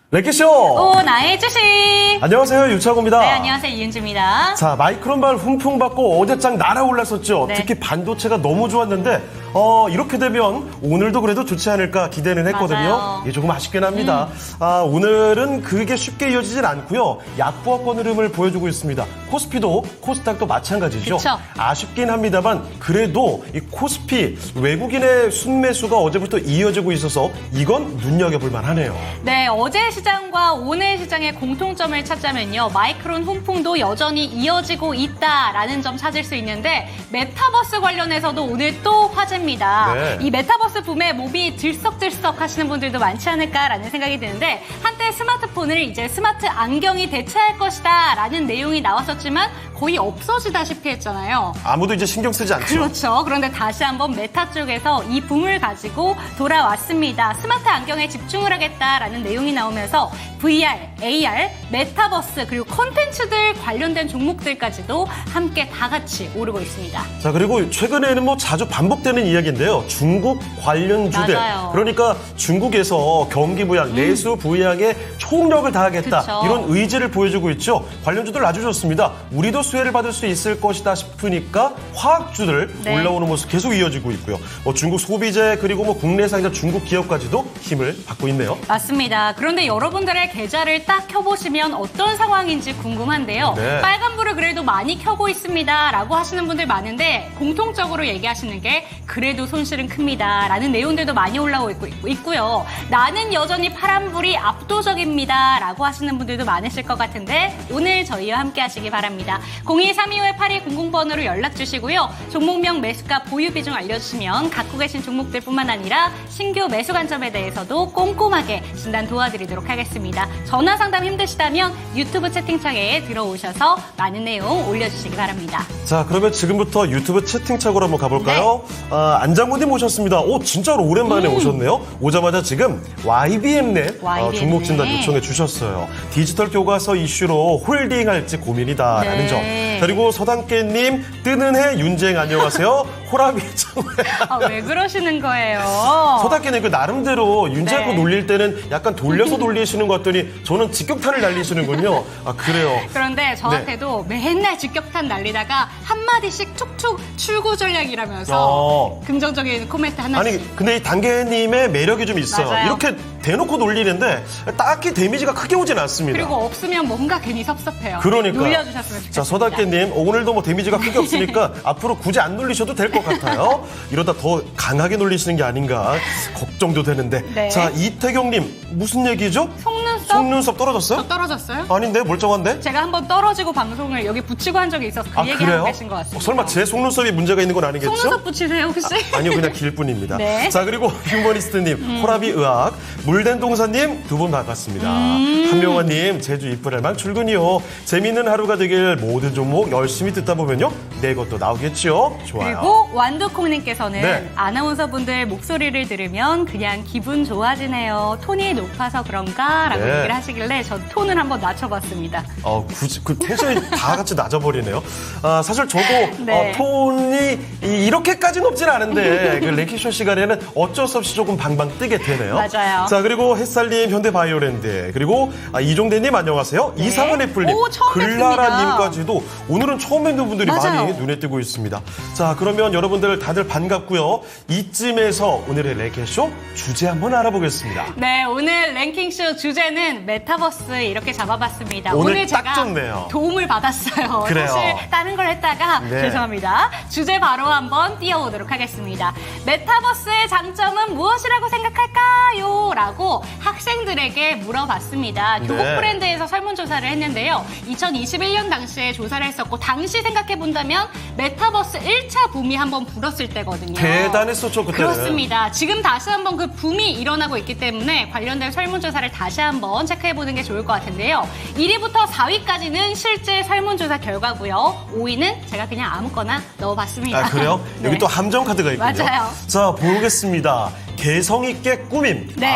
레키쇼! 오, 나의 주식! 안녕하세요, 유창호입니다. 네, 안녕하세요, 이은주입니다. 자, 마이크론발 훈풍 받고 어제짱 날아올랐었죠. 네. 특히 반도체가 너무 좋았는데, 이렇게 되면 오늘도 그래도 좋지 않을까 기대는 했거든요. 맞아요. 이게 조금 아쉽긴 합니다. 오늘은 그게 쉽게 이어지진 않고요. 약보합권 흐름을 보여주고 있습니다. 코스피도 코스닥도 마찬가지죠. 그쵸. 아쉽긴 합니다만, 그래도 이 코스피 외국인의 순매수가 어제부터 이어지고 있어서 이건 눈여겨볼 만하네요. 네, 어제 시장과 오늘 시장의 공통점을 찾자면요. 마이크론 훈풍도 여전히 이어지고 있다라는 점 찾을 수 있는데 메타버스 관련해서도 오늘 또 화제입니다. 네. 이 메타버스 붐에 몸이 들썩들썩 하시는 분들도 많지 않을까라는 생각이 드는데 한때 스마트폰을 이제 스마트 안경이 대체할 것이다 라는 내용이 나왔었지만 거의 없어지다시피 했잖아요. 아무도 이제 신경 쓰지 않죠. 그렇죠. 그런데 다시 한번 메타 쪽에서 이 붐을 가지고 돌아왔습니다. 스마트 안경에 집중을 하겠다라는 내용이 나오면서 VR, AR, 메타버스 그리고 콘텐츠들 관련된 종목들까지도 함께 다 같이 오르고 있습니다. 자, 그리고 최근에는 뭐 자주 반복되는 이야기인데요. 중국 관련 주들. 맞아요. 그러니까 중국에서 경기 부양, 내수 부양에 총력을 다하겠다. 그쵸. 이런 의지를 보여주고 있죠. 관련주들 아주 좋습니다. 우리도 수혜를 받을 수 있을 것이다 싶으니까 화학주들 네. 올라오는 모습 계속 이어지고 있고요. 중국 소비재 그리고 중내상이나 중국 기업까지도 힘을 받고 있네요. 맞습니다. 그런데 여러분들의 계좌를 딱 켜보시면 어떤 상황인지 궁금한데요. 네. 빨간불을 그래도 많이 켜고 있습니다. 라고 하시는 분들 많은데 공통적으로 얘기하시는 게 그래도 손실은 큽니다. 라는 내용들도 많이 올라오고 있고요. 나는 여전히 파란불이 압도적입니다. 라고 하시는 분들도 많으실 것 같은데 오늘 저희와 함께 하시기 바랍니다. 0232-8200번으로 연락 주시고요. 종목명, 매수가, 보유 비중 알려주시면 갖고 계신 종목들 뿐만 아니라 신규 매수 관점에 대해서도 꼼꼼하게 진단 도와드리도록 하겠습니다. 전화 상담 힘드시다면 유튜브 채팅창에 들어오셔서 많은 내용 올려주시기 바랍니다. 자, 그러면 지금부터 유튜브 채팅창으로 한번 가볼까요? 안장모님 오셨습니다. 오, 진짜로 오랜만에 오셨네요. 오자마자 지금 YBM넷 종목 진단 요청해 주셨어요. 디지털 교과서 이슈로 홀딩할지 고민이다라는 네. 점. 그리고 서당깨님, 뜨는 해 윤쟁 안녕하세요. 호라비 정말. 왜 그러시는 거예요? 서당깨님 그 나름대로 윤쟁하고 네. 놀릴 때는 약간 돌려서 돌리시는 것 같더니 저는 직격탄을 날리시는군요. 아, 그래요. 그런데 저한테도 맨날 직격탄 날리다가 한마디씩 툭툭 출구 전략이라면서 긍정적인 코멘트 하나씩. 아니, 근데 이 단계님의 매력이 좀 있어요. 맞아요. 이렇게 대놓고 놀리는데 딱히 데미지가 크게 오진 않습니다. 그리고 없으면 뭔가 괜히 섭섭해요. 그러니까. 놀려주셨으면 좋겠습니다. 자, 서다깨님, 오늘도 뭐 데미지가 크게 없으니까 앞으로 굳이 안 놀리셔도 될 것 같아요. 이러다 더 강하게 놀리시는 게 아닌가 걱정도 되는데. 네. 자, 이태경님, 무슨 얘기죠? 속눈썹? 속눈썹 떨어졌어요? 저 떨어졌어요? 아닌데, 멀쩡한데? 제가 한번 떨어지고 방송을 여기 붙이고 한 적이 있어서 그 얘기하고 그래요? 계신 것 같습니다. 설마 제 속눈썹이 문제가 있는 건 아니겠죠? 속눈썹 붙이세요 혹시? 아니요, 그냥 길 뿐입니다. 네. 자, 그리고 휴머니스트님, 호라비 의학, 물된 동사님 두 분 반갑습니다. 한명화님, 제주 이프랄만 출근이요. 재밌는 하루가 되길 모든 종목 열심히 듣다 보면요. 내 것도 나오겠죠? 좋아요. 그리고 완두콩님께서는 네. 아나운서분들 목소리를 들으면 그냥 기분 좋아지네요. 톤이 높아서 그런가? 라고 네. 얘기를 하시길래 저 톤을 한번 낮춰봤습니다. 굳이, 그 텐션이 다 같이 낮아버리네요. 사실 저도 네. 톤이 이렇게까지 높진 않은데, 그 레키쇼 시간에는 어쩔 수 없이 조금 방방 뜨게 되네요. 맞아요. 자, 그리고 햇살님, 현대바이오랜드, 그리고 이종대님 안녕하세요. 네. 이상은 애플님, 오, 처음 글라라님까지도 오늘은 처음 뵙는 분들이 맞아요. 많이 눈에 띄고 있습니다. 자, 그러면 여러분들 다들 반갑고요. 이쯤에서 오늘의 레키쇼 주제 한번 알아보겠습니다. 네, 오늘 랭킹쇼 주제는 메타버스 이렇게 잡아봤습니다. 오늘 딱 제가 좋네요. 도움을 받았어요. 그래요. 사실 다른 걸 했다가 네. 죄송합니다. 주제 바로 한번 띄워보도록 하겠습니다. 메타버스의 장점은 무엇이라고 생각할까요? 라고 학생들에게 물어봤습니다. 교복 네. 브랜드에서 설문조사를 했는데요. 2021년 당시에 조사를 했었고 당시 생각해본다면 메타버스 1차 붐이 한번 불었을 때거든요. 대단했었죠, 그때는. 그렇습니다. 지금 다시 한번 그 붐이 일어나고 있기 때문에 관련된 설문조사를 다시 한번 체크해보는 게 좋을 것 같은데요. 1위부터 4위까지는 실제 설문조사 결과고요. 5위는 제가 그냥 아무거나 넣어봤습니다. 아, 그래요? 네. 여기 또 함정 카드가 있군요. 맞아요. 자, 보겠습니다. 개성 있게 꾸밈. 네.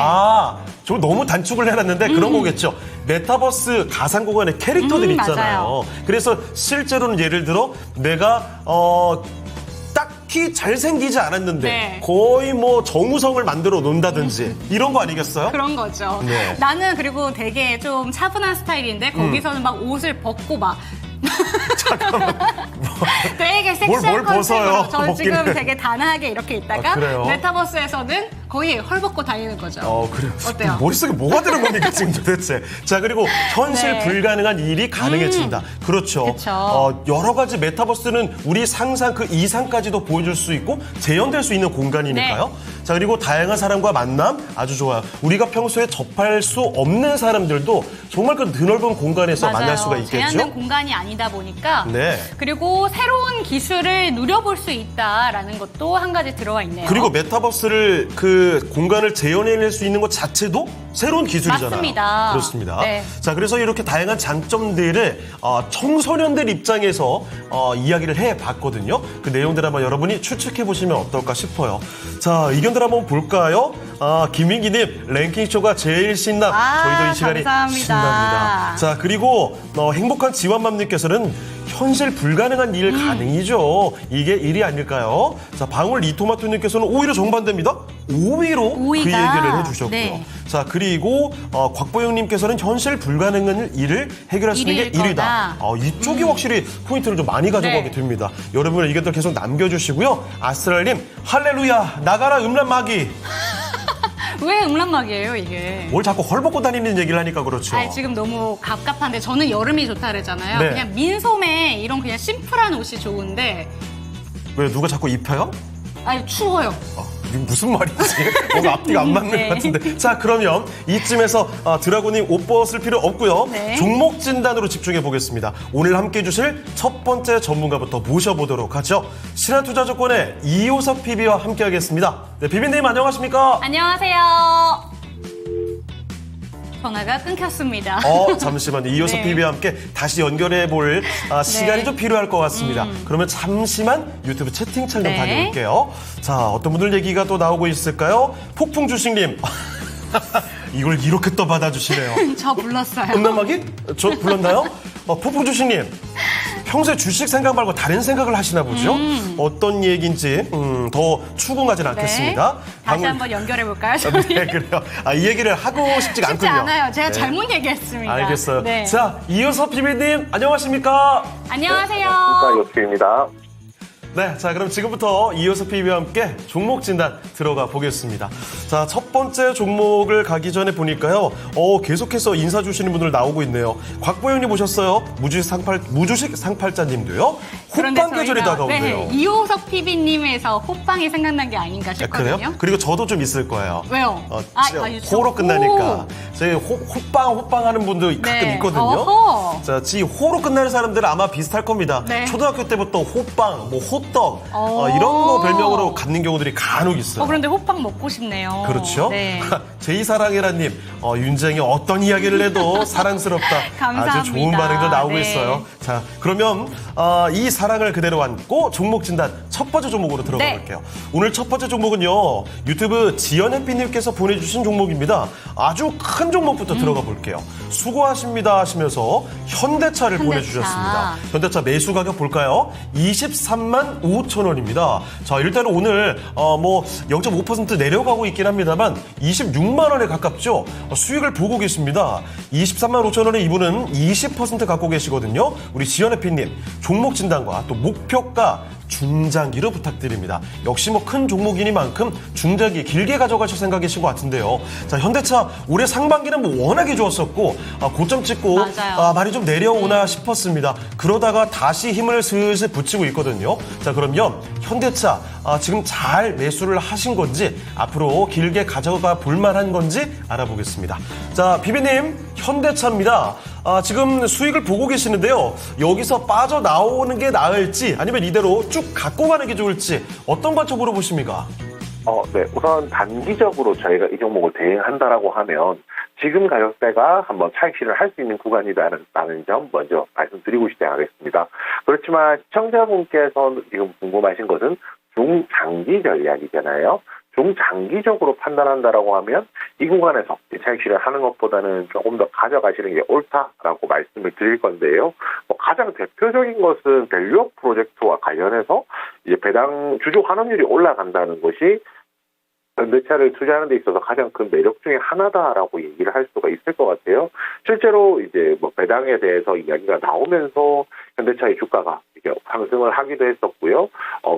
저 너무 단축을 해놨는데 그런 거겠죠. 메타버스 가상공간의 캐릭터들 있잖아요. 맞아요. 그래서 실제로는 예를 들어 내가 딱 딱히 잘생기지 않았는데 네. 거의 뭐 정우성을 만들어 놓는다든지 이런 거 아니겠어요? 그런 거죠. 네. 나는 그리고 되게 좀 차분한 스타일인데 거기서는 막 옷을 벗고 막 잠깐만. 되게 섹시한 뭘 벗어요? 컨셉으로 저 지금 벗기는. 되게 단아하게 이렇게 있다가 아, 그래요? 메타버스에서는 거의 헐벗고 다니는 거죠. 그래요. 어때요? 머릿속에 뭐가 들은 겁니까, 지금 도대체. 자, 그리고 현실 네. 불가능한 일이 가능해진다. 그렇죠. 그쵸. 여러 가지 메타버스는 우리 상상 그 이상까지도 보여줄 수 있고 재현될 수 있는 공간이니까요. 네. 자, 그리고 다양한 사람과 만남 아주 좋아요. 우리가 평소에 접할 수 없는 사람들도 정말 그 드넓은 공간에서 맞아요. 만날 수가 있겠죠. 제한된 공간이 아니다 보니까 네. 그리고 새로운 기술을 누려볼 수 있다라는 것도 한 가지 들어와 있네요. 그리고 메타버스를 그 공간을 재현해낼 수 있는 것 자체도 새로운 기술이잖아요. 맞습니다. 그렇습니다. 네. 자, 그래서 이렇게 다양한 장점들을 청소년들 입장에서 이야기를 해봤거든요. 그 내용들 한번 여러분이 추측해보시면 어떨까 싶어요. 자, 의견들 한번 볼까요? 김민기님, 랭킹쇼가 제일 신나. 저희도 이 시간이 감사합니다. 신납니다. 자, 그리고 행복한 지원맘님께서는 현실 불가능한 일 가능이죠. 이게 일이 아닐까요? 자, 방울 이토마토님께서는 오히려 정반대입니다. 오히려 그 오이가. 얘기를 해주셨고요. 네. 자, 그리고 곽보영님께서는 현실 불가능한 일을 해결할 수 있는 게 일일 일이다. 거다. 이쪽이 확실히 포인트를 좀 많이 가져가게 네. 됩니다. 여러분의 의견들 계속 남겨주시고요. 아스트랄님, 할렐루야, 나가라 음란 마귀. 왜 음란막이에요 이게? 뭘 자꾸 헐벗고 다니는 얘기를 하니까 그렇죠. 아니, 지금 너무 갑갑한데 저는 여름이 좋다 그랬잖아요. 네. 그냥 민소매 이런 그냥 심플한 옷이 좋은데 왜 누가 자꾸 입혀요? 아니 추워요. 이게 무슨 말이지? 뭔가 앞뒤가 안 맞는 네. 것 같은데. 자, 그러면 이쯤에서 드라고님 옷 벗을 필요 없고요. 네. 종목 진단으로 집중해 보겠습니다. 오늘 함께 해주실 첫 번째 전문가부터 모셔보도록 하죠. 신한투자증권의 이효석 PB와 함께 하겠습니다. 네, PB님 안녕하십니까? 안녕하세요. 전화가 끊겼습니다. 잠시만요. 이효석 네. PB와 함께 다시 연결해 볼 시간이 네. 좀 필요할 것 같습니다. 그러면 잠시만 유튜브 채팅창 좀 네. 다녀올게요. 자, 어떤 분들 얘기가 또 나오고 있을까요? 폭풍주식님. 이걸 이렇게 또 받아주시네요. 저 불렀어요. 음란마귀? 저 불렀나요? 폭풍주식님. 평소에 주식 생각 말고 다른 생각을 하시나 보죠? 어떤 얘기인지 더 추궁하진 않겠습니다. 다시 한번 연결해 볼까요? 네, 그래요. 이 얘기를 하고 싶지가 쉽지 않군요. 않아요. 제가 네. 잘못 얘기했습니다. 알겠어요. 네. 자, 이효석 PB님, 안녕하십니까? 안녕하세요. 요스입니다. 네, 자, 그럼 지금부터 이효석 PB와 함께 종목 진단 들어가 보겠습니다. 자, 첫 번째 종목을 가기 전에 보니까요, 계속해서 인사 주시는 분들 나오고 있네요. 곽보영님 오셨어요. 무주식 상팔자님도요. 그런데 호빵 계절이 저희가, 다가오네요. 네, 이호석 PB님에서 호빵이 생각난 게 아닌가 싶거든요. 그래요? 그리고 저도 좀 있을 거예요. 왜요? 호로 끝나니까. 저희 호빵 하는 분들 가끔 네. 있거든요. 어허. 자, 호로 끝나는 사람들은 아마 비슷할 겁니다. 네. 초등학교 때부터 호빵, 호떡, 이런 거 별명으로 갖는 경우들이 간혹 있어요. 그런데 호빵 먹고 싶네요. 그렇죠? 네. 제2사랑이라님, 윤쟁이 어떤 이야기를 해도 사랑스럽다. 감사합니다. 아주 좋은 반응도 나오고 네. 있어요. 자, 그러면 이 사랑을 그대로 안고 종목 진단 첫 번째 종목으로 들어가 네. 볼게요. 오늘 첫 번째 종목은요, 유튜브 지연해피님께서 보내주신 종목입니다. 아주 큰 종목부터 들어가 볼게요. 수고하십니다 하시면서 현대차를 보내주셨습니다. 현대차 매수 가격 볼까요? 23만 5천 원입니다. 자, 일단은 오늘 0.5% 내려가고 있긴 합니다만 26만 원에 가깝죠. 수익을 보고 계십니다. 23만 5천 원에 이분은 20% 갖고 계시거든요. 우리 지연해피님 종목 진단과 또 목표가 중장기로 부탁드립니다. 역시 큰 종목이니만큼 중장기 길게 가져가실 생각이신 것 같은데요. 자, 현대차 올해 상반기는 워낙에 좋았었고 고점 찍고 맞아요. 많이 좀 내려오나 싶었습니다. 그러다가 다시 힘을 슬슬 붙이고 있거든요. 자, 그러면 현대차 지금 잘 매수를 하신 건지 앞으로 길게 가져가 볼 만한 건지 알아보겠습니다. 자, 비비님 현대차입니다. 지금 수익을 보고 계시는데요. 여기서 빠져나오는 게 나을지 아니면 이대로 쭉 갖고 가는 게 좋을지 어떤 관점으로 보십니까? 네. 우선 단기적으로 저희가 이 종목을 대응한다라고 하면 지금 가격대가 한번 차익 실현을 할 수 있는 구간이라는 점 먼저 말씀드리고 시작하겠습니다. 그렇지만 시청자분께서 지금 궁금하신 것은 중장기 전략이잖아요. 중장기적으로 판단한다라고 하면 이 구간에서 차익 실현 하는 것보다는 조금 더 가져가시는 게 옳다라고 말씀을 드릴 건데요. 가장 대표적인 것은 밸류업 프로젝트와 관련해서 이제 배당 주주 환원율이 올라간다는 것이 현대차를 투자하는 데 있어서 가장 큰 매력 중에 하나다라고 얘기를 할 수가 있을 것 같아요. 실제로 이제 배당에 대해서 이야기가 나오면서 현대차의 주가가 이제 상승을 하기도 했었고요.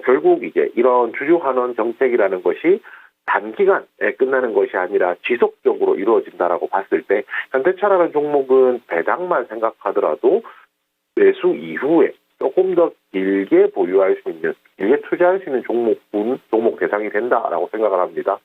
결국 이제 이런 주주 환원 정책이라는 것이 단기간에 끝나는 것이 아니라 지속적으로 이루어진다라고 봤을 때 현대차라는 종목은 배당만 생각하더라도 매수 이후에 조금 더 길게 보유할 수 있는, 길게 투자할 수 있는 종목 대상이 된다라고 생각을 합니다.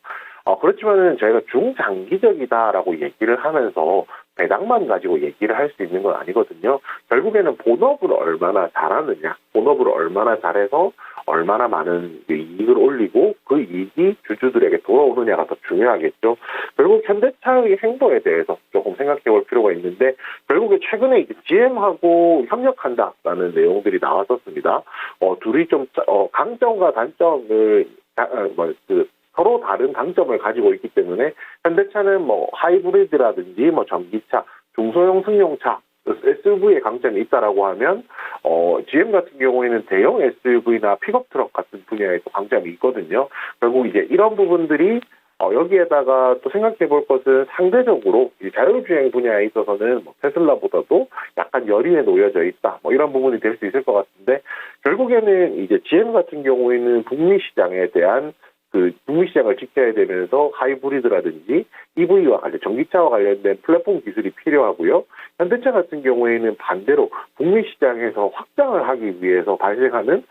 그렇지만은 저희가 중장기적이다라고 얘기를 하면서 배당만 가지고 얘기를 할 수 있는 건 아니거든요. 결국에는 본업을 얼마나 잘하느냐, 본업을 얼마나 잘해서 얼마나 많은 이익을 올리고 그 이익이 주주들에게 돌아오느냐가 더 중요하겠죠. 결국 현대차의 행보에 대해서 조금 생각해 볼 필요가 있는데 결국에 최근에 이제 GM하고 협력한다라는 내용들이 나왔었습니다. 둘이 좀 강점과 단점을 서로 다른 강점을 가지고 있기 때문에 현대차는 하이브리드라든지 전기차, 중소형 승용차, SUV의 강점이 있다라고 하면 GM 같은 경우에는 대형 SUV나 픽업 트럭 같은 분야에서 강점이 있거든요. 결국 이제 이런 부분들이 여기에다가 또 생각해 볼 것은 상대적으로 이 자율주행 분야에 있어서는 테슬라보다도 약간 열의에 놓여져 있다. 이런 부분이 될 수 있을 것 같은데 결국에는 이제 GM 같은 경우에는 북미 시장에 대한 북미 시장을 지켜야 되면서 하이브리드라든지 EV와 전기차와 관련된 플랫폼 기술이 필요하고요. 현대차 같은 경우에는 반대로 북미 시장에서 확장을 하기 위해서 발생하는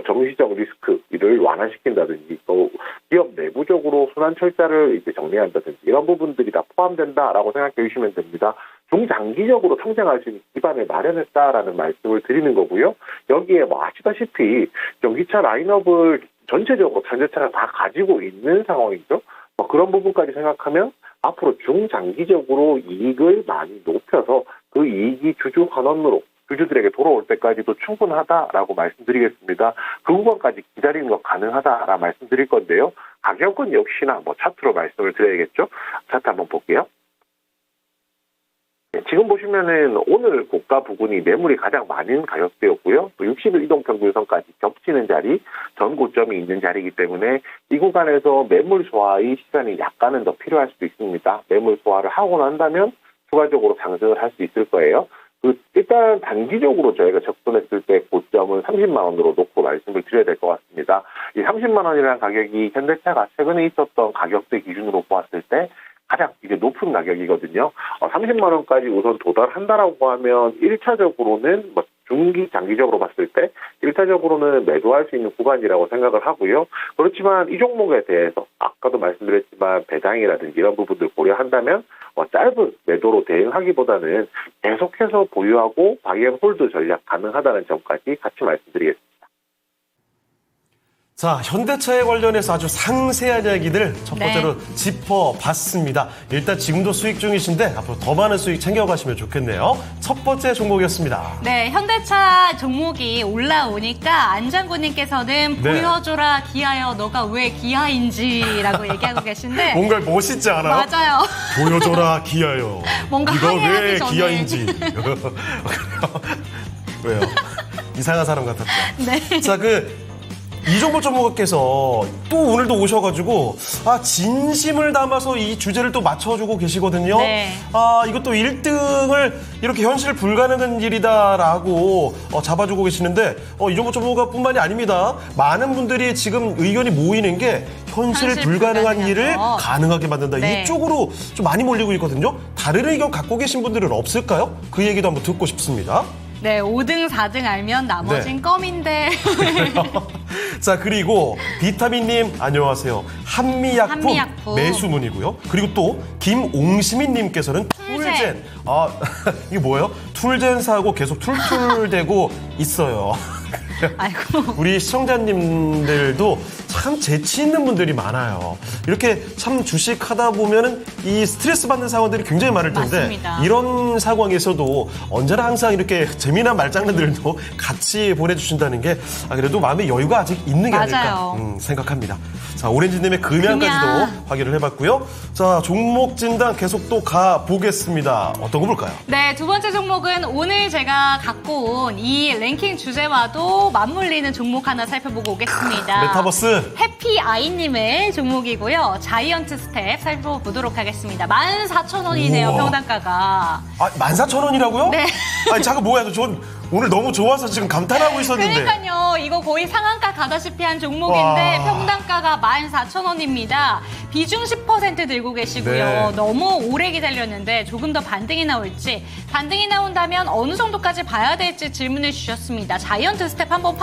정시적 리스크를 완화시킨다든지 또 기업 내부적으로 순환 철자를 이제 정리한다든지 이런 부분들이 다 포함된다라고 생각해 주시면 됩니다. 중장기적으로 성장할 수 있는 기반을 마련했다라는 말씀을 드리는 거고요. 여기에 아시다시피 전기차 라인업을 전체적으로 현대차가 다 가지고 있는 상황이죠. 그런 부분까지 생각하면 앞으로 중장기적으로 이익을 많이 높여서 그 이익이 주주 환원으로 주주들에게 돌아올 때까지도 충분하다라고 말씀드리겠습니다. 그 구간까지 기다리는 거 가능하다라 말씀드릴 건데요. 가격은 역시나 차트로 말씀을 드려야겠죠. 차트 한번 볼게요. 지금 보시면은 오늘 고가 부근이 매물이 가장 많은 가격대였고요. 또 60일 이동평균선까지 겹치는 자리, 전 고점이 있는 자리이기 때문에 이 구간에서 매물 소화의 시간이 약간은 더 필요할 수도 있습니다. 매물 소화를 하고 난다면 추가적으로 상승을 할 수 있을 거예요. 일단 단기적으로 저희가 접근했을 때 고점은 30만 원으로 놓고 말씀을 드려야 될 것 같습니다. 이 30만 원이라는 가격이 현대차가 최근에 있었던 가격대 기준으로 보았을 때 가장 이제 높은 가격이거든요. 30만 원까지 우선 도달한다라고 하면 1차적으로는 중기 장기적으로 봤을 때 1차적으로는 매도할 수 있는 구간이라고 생각을 하고요. 그렇지만 이 종목에 대해서 아까도 말씀드렸지만 배당이라든지 이런 부분들 고려한다면 짧은 매도로 대응하기보다는 계속해서 보유하고 바이앤 홀드 전략 가능하다는 점까지 같이 말씀드리겠습니다. 자, 현대차에 관련해서 아주 상세한 이야기들 첫 번째로 짚어봤습니다. 일단 지금도 수익 중이신데 앞으로 더 많은 수익 챙겨가시면 좋겠네요. 첫 번째 종목이었습니다. 네, 현대차 종목이 올라오니까 안 장군님께서는 보여줘라 기아여 너가 왜 기아인지라고 얘기하고 계신데 뭔가 멋있지 않아요? 맞아요. 보여줘라 기아여. 뭔가 이거 왜 항해하기 전에. 기아인지. 왜요? 이상한 사람 같았죠. 네. 자, 이종복 전문가께서 또 오늘도 오셔가지고 진심을 담아서 이 주제를 또 맞춰주고 계시거든요. 네. 이것도 1등을 이렇게 현실 불가능한 일이다라고 잡아주고 계시는데 이종복 전문가뿐만이 아닙니다. 많은 분들이 지금 의견이 모이는 게 현실 불가능한 일을 가능하게 만든다. 네. 이쪽으로 좀 많이 몰리고 있거든요. 다른 의견 갖고 계신 분들은 없을까요? 그 얘기도 한번 듣고 싶습니다. 네, 5등, 4등 알면 나머진 껌인데. 자, 그리고 비타민님 안녕하세요. 한미약품 매수문이고요. 그리고 또 김옹시민님께서는 툴젠. 이게 뭐예요? 툴젠 사고 계속 툴툴대고 있어요. 아이고. 우리 시청자님들도 참 재치 있는 분들이 많아요. 이렇게 참 주식하다 보면은 이 스트레스 받는 상황들이 굉장히 많을 텐데 맞습니다. 이런 상황에서도 언제나 항상 이렇게 재미난 말장난들도 같이 보내주신다는 게 그래도 마음의 여유가 아직 있는 게 맞아요. 아닐까 생각합니다. 자, 오렌지님의 금양까지도 확인을 해봤고요. 자, 종목 진단 계속 또 가보겠습니다. 어떤 거 볼까요? 네, 두 번째 종목은 오늘 제가 갖고 온 이 랭킹 주제와도 맞물리는 종목 하나 살펴보고 오겠습니다. 메타버스. 해피아이님의 종목이고요. 자이언트 스텝 살펴보도록 하겠습니다. 14,000원이네요, 우와. 평단가가. 14,000원이라고요? 네. 아니, 잠깐 뭐야. 전 오늘 너무 좋아서 지금 감탄하고 있었는데. 그러니까요. 이거 거의 상한가 가다시피 한 종목인데 와. 평단가가 14,000원입니다. 비중 10% 들고 계시고요. 네. 너무 오래 기다렸는데 조금 더 반등이 나올지, 반등이 나온다면 어느 정도까지 봐야 될지 질문을 주셨습니다. 자이언트 스텝 한번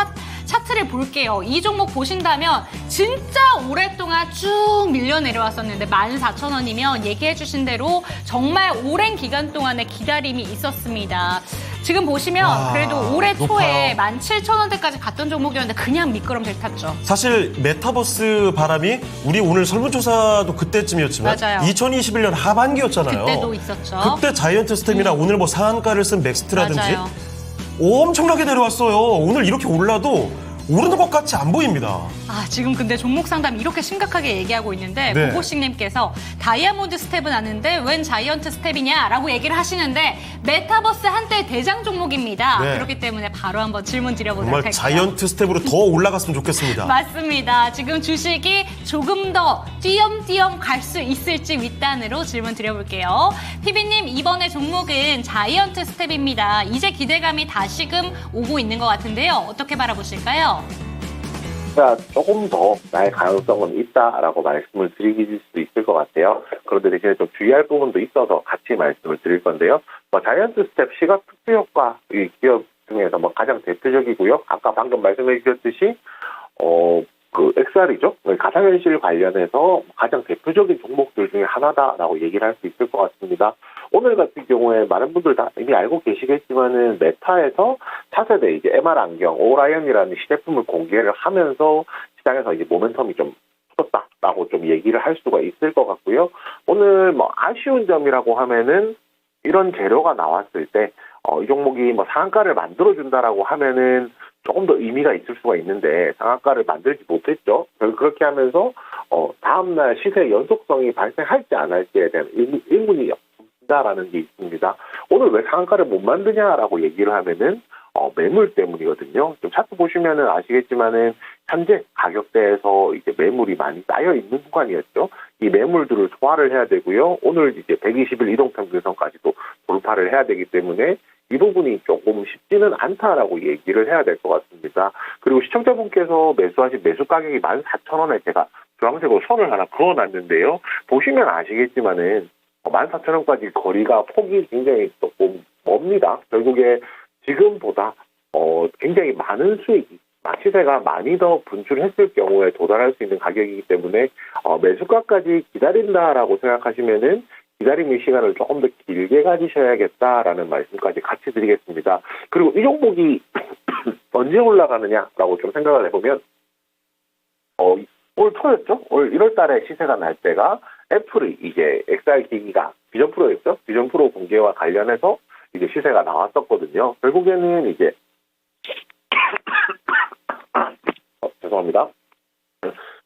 차트를 볼게요. 이 종목 보신다면 진짜 오랫동안 쭉 밀려 내려왔었는데 14,000원이면 얘기해 주신 대로 정말 오랜 기간 동안의 기다림이 있었습니다. 지금 보시면 와, 그래도 올해 초에 높아요. 17,000원대까지 갔던 종목이었는데 그냥 미끄럼틀 탔죠. 사실 메타버스 바람이 우리 오늘 설문조사도 그때쯤이었지만 맞아요. 2021년 하반기였잖아요. 그때도 있었죠. 그때 자이언트 스텝이나 오늘 뭐 상한가를 쓴 맥스트라든지 맞아요. 엄청나게 내려왔어요. 오늘 이렇게 올라도 오르는 것 같이 안 보입니다. 지금 근데 종목 상담 이렇게 심각하게 얘기하고 있는데 네. 고고식님께서 다이아몬드 스텝은 아는데 웬 자이언트 스텝이냐라고 얘기를 하시는데 메타버스 한때 대장 종목입니다. 네. 그렇기 때문에 바로 한번 질문 드려보도록 정말 할게요. 자이언트 스텝으로 더 올라갔으면 좋겠습니다. 맞습니다. 지금 주식이 조금 더 띄엄띄엄 갈 수 있을지 윗단으로 질문 드려볼게요. 피비님, 이번에 종목은 자이언트 스텝입니다. 이제 기대감이 다시금 오고 있는 것 같은데요. 어떻게 바라보실까요? 자, 조금 더 나의 가능성은 있다라고 말씀을 드릴 수 있을 것 같아요. 그런데 대신에 좀 주의할 부분도 있어서 같이 말씀을 드릴 건데요. 자이언트 스텝 시각 특수 효과 이 기업 중에서 가장 대표적이고요. 아까 방금 말씀해 주셨듯이 그 XR이죠. 가상현실 관련해서 가장 대표적인 종목들 중에 하나다라고 얘기를 할 수 있을 것 같습니다. 오늘 같은 경우에 많은 분들 다 이미 알고 계시겠지만은 메타에서 차세대 이제 MR 안경 오라이언이라는 시제품을 공개를 하면서 시장에서 이제 모멘텀이 좀 터졌다라고 좀 얘기를 할 수가 있을 것 같고요. 오늘 아쉬운 점이라고 하면은 이런 재료가 나왔을 때 이 종목이 상한가를 만들어준다라고 하면은 조금 더 의미가 있을 수가 있는데 상한가를 만들지 못했죠. 그렇게 하면서 다음날 시세 연속성이 발생할지 안 할지에 대한 의문이 없다라는 게 있습니다. 오늘 왜 상한가를 못 만드냐라고 얘기를 하면은 매물 때문이거든요. 좀 차트 보시면은 아시겠지만은 현재 가격대에서 이제 매물이 많이 쌓여 있는 구간이었죠. 이 매물들을 소화를 해야 되고요. 오늘 이제 120일 이동평균선까지도 돌파를 해야 되기 때문에 이 부분이 조금 쉽지는 않다라고 얘기를 해야 될 것 같습니다. 그리고 시청자분께서 매수하신 매수 가격이 14,000원에 제가 주황색으로 선을 하나 그어놨는데요. 보시면 아시겠지만은 14,000원까지 거리가 폭이 굉장히 조금 멉니다. 결국에 지금보다 굉장히 많은 수익이 시세가 많이 더 분출했을 경우에 도달할 수 있는 가격이기 때문에 매수가까지 기다린다라고 생각하시면은 기다림의 시간을 조금 더 길게 가지셔야겠다라는 말씀까지 같이 드리겠습니다. 그리고 이 종목이 언제 올라가느냐라고 좀 생각을 해보면 올 초였죠? 올 1월 달에 시세가 날 때가 애플이 이제 XR 기기가 비전 프로였죠? 비전 프로 공개와 관련해서 이제 시세가 나왔었거든요. 결국에는 이제 죄송합니다.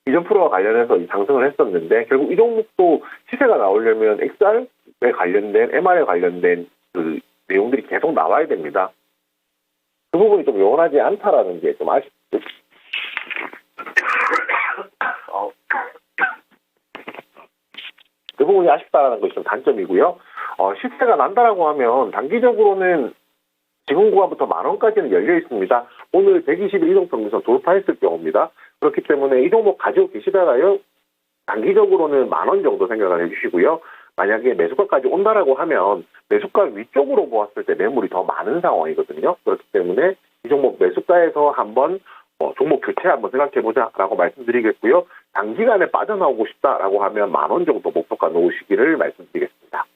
비전 프로와 관련해서 상승을 했었는데 결국 이 종목도 시세가 나오려면 XR에 관련된 MR에 관련된 그 내용들이 계속 나와야 됩니다. 그 부분이 좀 요원하지 않다라는 게 좀 아쉽죠. 그 부분이 아쉽다라는 것이 좀 단점이고요. 시세가 난다라고 하면 단기적으로는 지금 구간부터 10,000원까지는 열려 있습니다. 오늘 120일 이동평균선 돌파했을 경우입니다. 그렇기 때문에 이 종목 가지고 계시다가요, 단기적으로는 10,000원 정도 생각을 해주시고요. 만약에 매수가까지 온다라고 하면 매수가 위쪽으로 보았을 때 매물이 더 많은 상황이거든요. 그렇기 때문에 이 종목 매수가에서 한번 종목 교체 한번 생각해보자라고 말씀드리겠고요. 단기간에 빠져나오고 싶다라고 하면 10,000원 정도 목표가 놓으시기를 말씀드리겠습니다.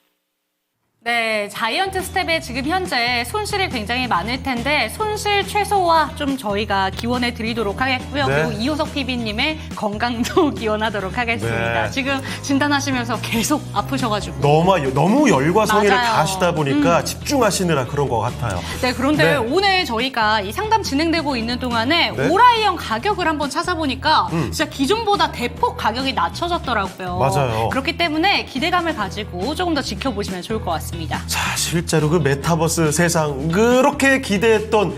네, 자이언트 스텝에 지금 현재 손실이 굉장히 많을 텐데 손실 최소화 좀 저희가 기원해 드리도록 하겠고요. 네. 그리고 이호석 PB님의 건강도 기원하도록 하겠습니다. 네. 지금 진단하시면서 계속 아프셔가지고. 너무 열과 성의를 맞아요. 다하시다 보니까 집중하시느라 그런 것 같아요. 네, 그런데 네. 오늘 저희가 이 상담 진행되고 있는 동안에 네. 오라이언 가격을 한번 찾아보니까 진짜 기존보다 대폭 가격이 낮춰졌더라고요. 맞아요. 그렇기 때문에 기대감을 가지고 조금 더 지켜보시면 좋을 것 같습니다. 자, 실제로 그 메타버스 세상 그렇게 기대했던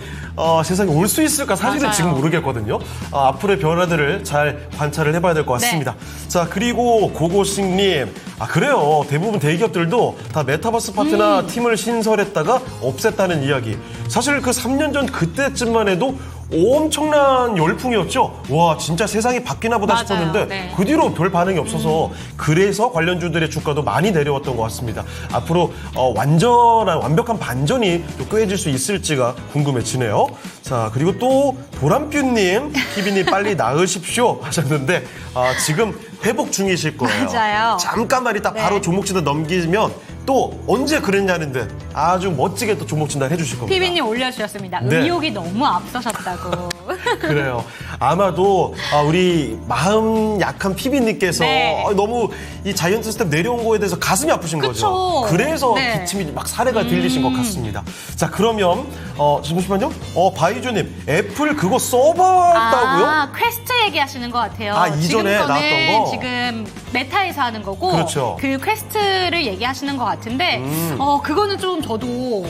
세상이 올 수 있을까 사실은 맞아요. 지금 모르겠거든요. 앞으로의 변화들을 잘 관찰을 해봐야 될 것 같습니다. 자, 그리고 고고식님, 그래요. 대부분 대기업들도 다 메타버스 파트나 팀을 신설했다가 없앴다는 이야기. 사실 그 3년 전 그때쯤만 해도 엄청난 열풍이었죠. 와, 진짜 세상이 바뀌나 보다 맞아요. 싶었는데 네. 그 뒤로 별 반응이 없어서 그래서 관련주들의 주가도 많이 내려왔던 것 같습니다. 앞으로 완벽한 반전이 또 꾀해질 수 있을지가 궁금해지네요. 자, 그리고 또 보람뷰님, 피비님 빨리 나으십시오 하셨는데 지금 회복 중이실 거예요. 맞아요. 잠깐만 있다 네. 바로 종목 진단 넘기면 또 언제 그랬냐는 듯 아주 멋지게 또 종목 진단 해주실 겁니다. PB님 올려주셨습니다. 네. 의욕이 너무 앞서셨다고. 그래요. 아마도 우리 마음 약한 피비님께서 네. 너무 이 자이언트 스텝 내려온 거에 대해서 가슴이 아프신 그쵸. 거죠. 그래서 네. 기침이 막 사례가 들리신 것 같습니다. 자, 그러면 잠시만요. 바이조님, 애플 그거 써봤다고요? 퀘스트 얘기하시는 것 같아요. 이전에 지금 거는 나왔던 거? 지금 메타에서 하는 거고 그렇죠. 그 퀘스트를 얘기하시는 것 같은데 그거는 좀 저도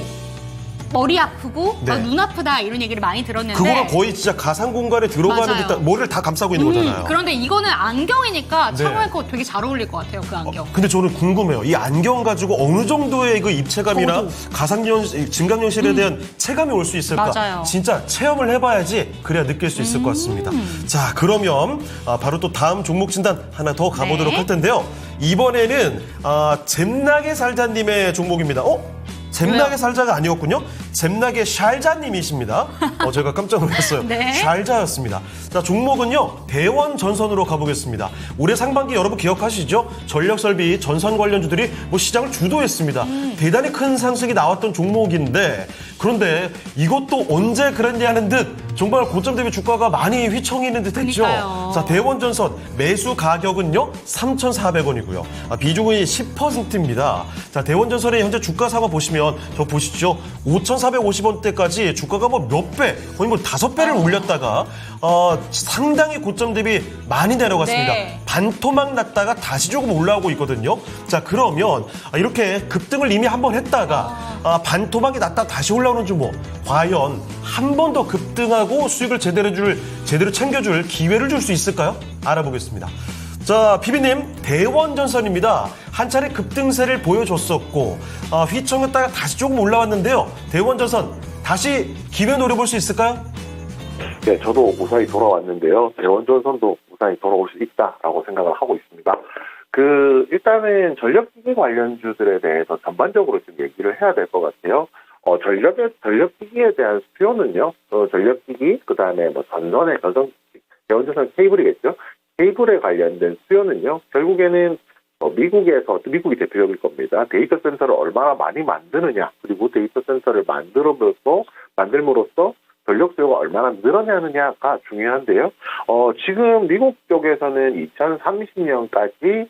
머리 아프고 네. 눈 아프다 이런 얘기를 많이 들었는데 그거가 거의 진짜 가상 공간에 들어가는 맞아요. 듯한 머리를 다 감싸고 있는 거잖아요. 그런데 이거는 안경이니까 네. 참고할 거 되게 잘 어울릴 것 같아요. 그 안경. 근데 저는 궁금해요. 이 안경 가지고 어느 정도의 그 입체감이나 저도. 증강현실에 대한 체감이 올 수 있을까? 맞아요. 진짜 체험을 해봐야지 그래야 느낄 수 있을 것 같습니다. 자, 그러면 바로 또 다음 종목 진단 하나 더 가보도록 네. 할 텐데요. 이번에는 잼나게 살자님의 종목입니다. 잼나게 왜요? 살자가 아니었군요. 잼나게 샬자님이십니다. 제가 깜짝 놀랐어요. 네. 샬자였습니다. 자, 종목은요. 대원전선으로 가보겠습니다. 올해 상반기 여러분 기억하시죠? 전력설비, 전선 관련주들이 시장을 주도했습니다. 대단히 큰 상승이 나왔던 종목인데 그런데 이것도 언제 그랬냐는 듯 정말 고점 대비 주가가 많이 휘청이는 듯 했죠. 그러니까요. 자, 대원전선 매수 가격은요. 3,400원이고요. 비중은 10%입니다. 자, 대원전선의 현재 주가 상황 보시면 저 보시죠. 5,450원대까지 주가가 몇 배, 거의 5배를 올렸다가 상당히 고점 대비 많이 내려갔습니다. 네. 반토막 났다가 다시 조금 올라오고 있거든요. 자, 그러면 이렇게 급등을 이미 한번 했다가 반토막이 났다 다시 올라오는 주목. 과연 한 번 더 급등하고 수익을 제대로 챙겨줄 기회를 줄 수 있을까요? 알아보겠습니다. 자, 피비님, 대원전선입니다. 한 차례 급등세를 보여줬었고 휘청했다가 다시 조금 올라왔는데요. 대원전선 다시 기회 노려볼 수 있을까요? 네, 저도 무사히 돌아왔는데요. 대원전선도 무사히 돌아올 수 있다라고 생각을 하고 있습니다. 일단은 전력기기 관련주들에 대해서 전반적으로 좀 얘기를 해야 될 것 같아요. 전력기기에 대한 수요는요, 전력기기, 그 다음에 대원전선 케이블이겠죠? 케이블에 관련된 수요는요, 결국에는 미국이 대표적일 겁니다. 데이터 센터를 얼마나 많이 만드느냐, 그리고 데이터 센터를 만들므로써 전력 수요가 얼마나 늘어나느냐가 중요한데요. 지금 미국 쪽에서는 2030년까지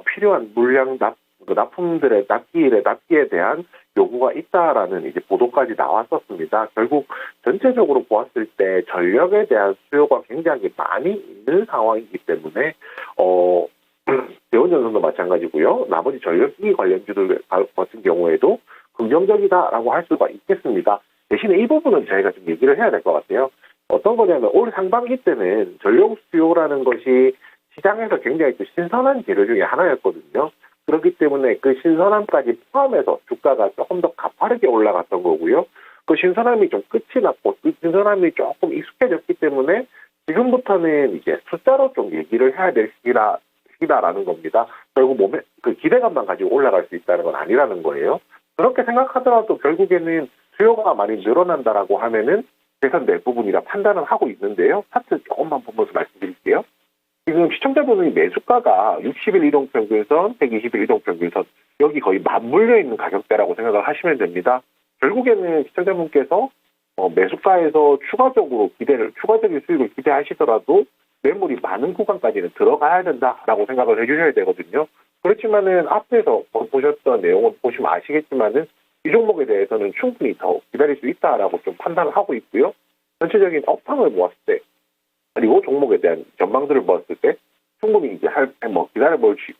필요한 물량 납품들의 납기에 대한 요구가 있다라는 이제 보도까지 나왔었습니다. 결국 전체적으로 보았을 때 전력에 대한 수요가 굉장히 많이 있는 상황이기 때문에 대원전선도 마찬가지고요. 나머지 전력기기 관련주들 같은 경우에도 긍정적이다라고 할 수가 있겠습니다. 대신에 이 부분은 저희가 좀 얘기를 해야 될 것 같아요. 어떤 거냐면 올 상반기 때는 전력 수요라는 것이 시장에서 굉장히 또 신선한 재료 중에 하나였거든요. 그렇기 때문에 그 신선함까지 포함해서 주가가 조금 더 가파르게 올라갔던 거고요. 그 신선함이 좀 끝이 났고 그 신선함이 조금 익숙해졌기 때문에 지금부터는 이제 숫자로 좀 얘기를 해야 될 시기다라는 겁니다. 결국 몸에 그 기대감만 가지고 올라갈 수 있다는 건 아니라는 거예요. 그렇게 생각하더라도 결국에는 수요가 많이 늘어난다라고 하면은 개선될 부분이라 판단을 하고 있는데요. 차트 조금만 보면서 말씀드릴게요. 지금 지금 시청자분이 매수가가 60일 이동평균선, 120일 이동평균선 여기 거의 맞물려 있는 가격대라고 생각을 하시면 됩니다. 결국에는 시청자분께서 매수가에서 추가적인 수익을 기대하시더라도 매물이 많은 구간까지는 들어가야 된다라고 생각을 해주셔야 되거든요. 그렇지만은 앞에서 보셨던 내용을 보시면 아시겠지만은 이 종목에 대해서는 충분히 더 기다릴 수 있다라고 좀 판단을 하고 있고요. 전체적인 업황을 보았을 때 그리고 종목에 대한 전망들을 보았을 때 충분히 이제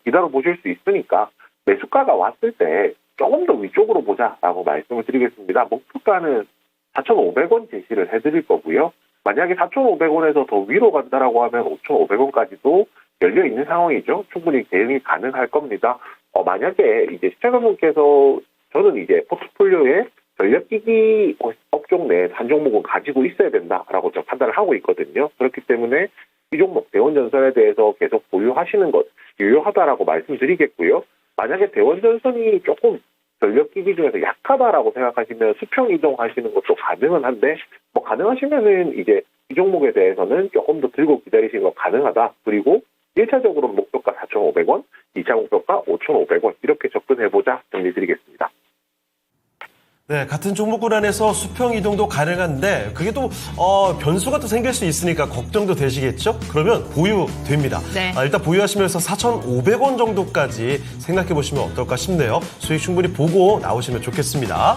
기다려보실 수 있으니까 매수가가 왔을 때 조금 더 위쪽으로 보자라고 말씀을 드리겠습니다. 목표가는 4,500원 제시를 해드릴 거고요. 만약에 4,500원에서 더 위로 간다라고 하면 5,500원까지도 열려 있는 상황이죠. 충분히 대응이 가능할 겁니다. 만약에 이제 시청자분께서 저는 이제 포트폴리오에 전력기기 업종 내 한 종목은 가지고 있어야 된다라고 좀 판단을 하고 있거든요. 그렇기 때문에 이 종목 대원전선에 대해서 계속 보유하시는 것 유효하다라고 말씀드리겠고요. 만약에 대원전선이 조금 전력기기 중에서 약하다라고 생각하시면 수평 이동하시는 것도 가능은 한데 가능하시면은 이제 이 종목에 대해서는 조금 더 들고 기다리시는 거 가능하다. 그리고 1차적으로 목표가 4,500원, 2차 목표가 5,500원 이렇게 접근해보자 정리드리겠습니다. 네, 같은 종목군 안에서 수평 이동도 가능한데 그게 또 변수가 또 생길 수 있으니까 걱정도 되시겠죠? 그러면 보유됩니다. 네. 일단 보유하시면서 4,500원 정도까지 생각해 보시면 어떨까 싶네요. 수익 충분히 보고 나오시면 좋겠습니다.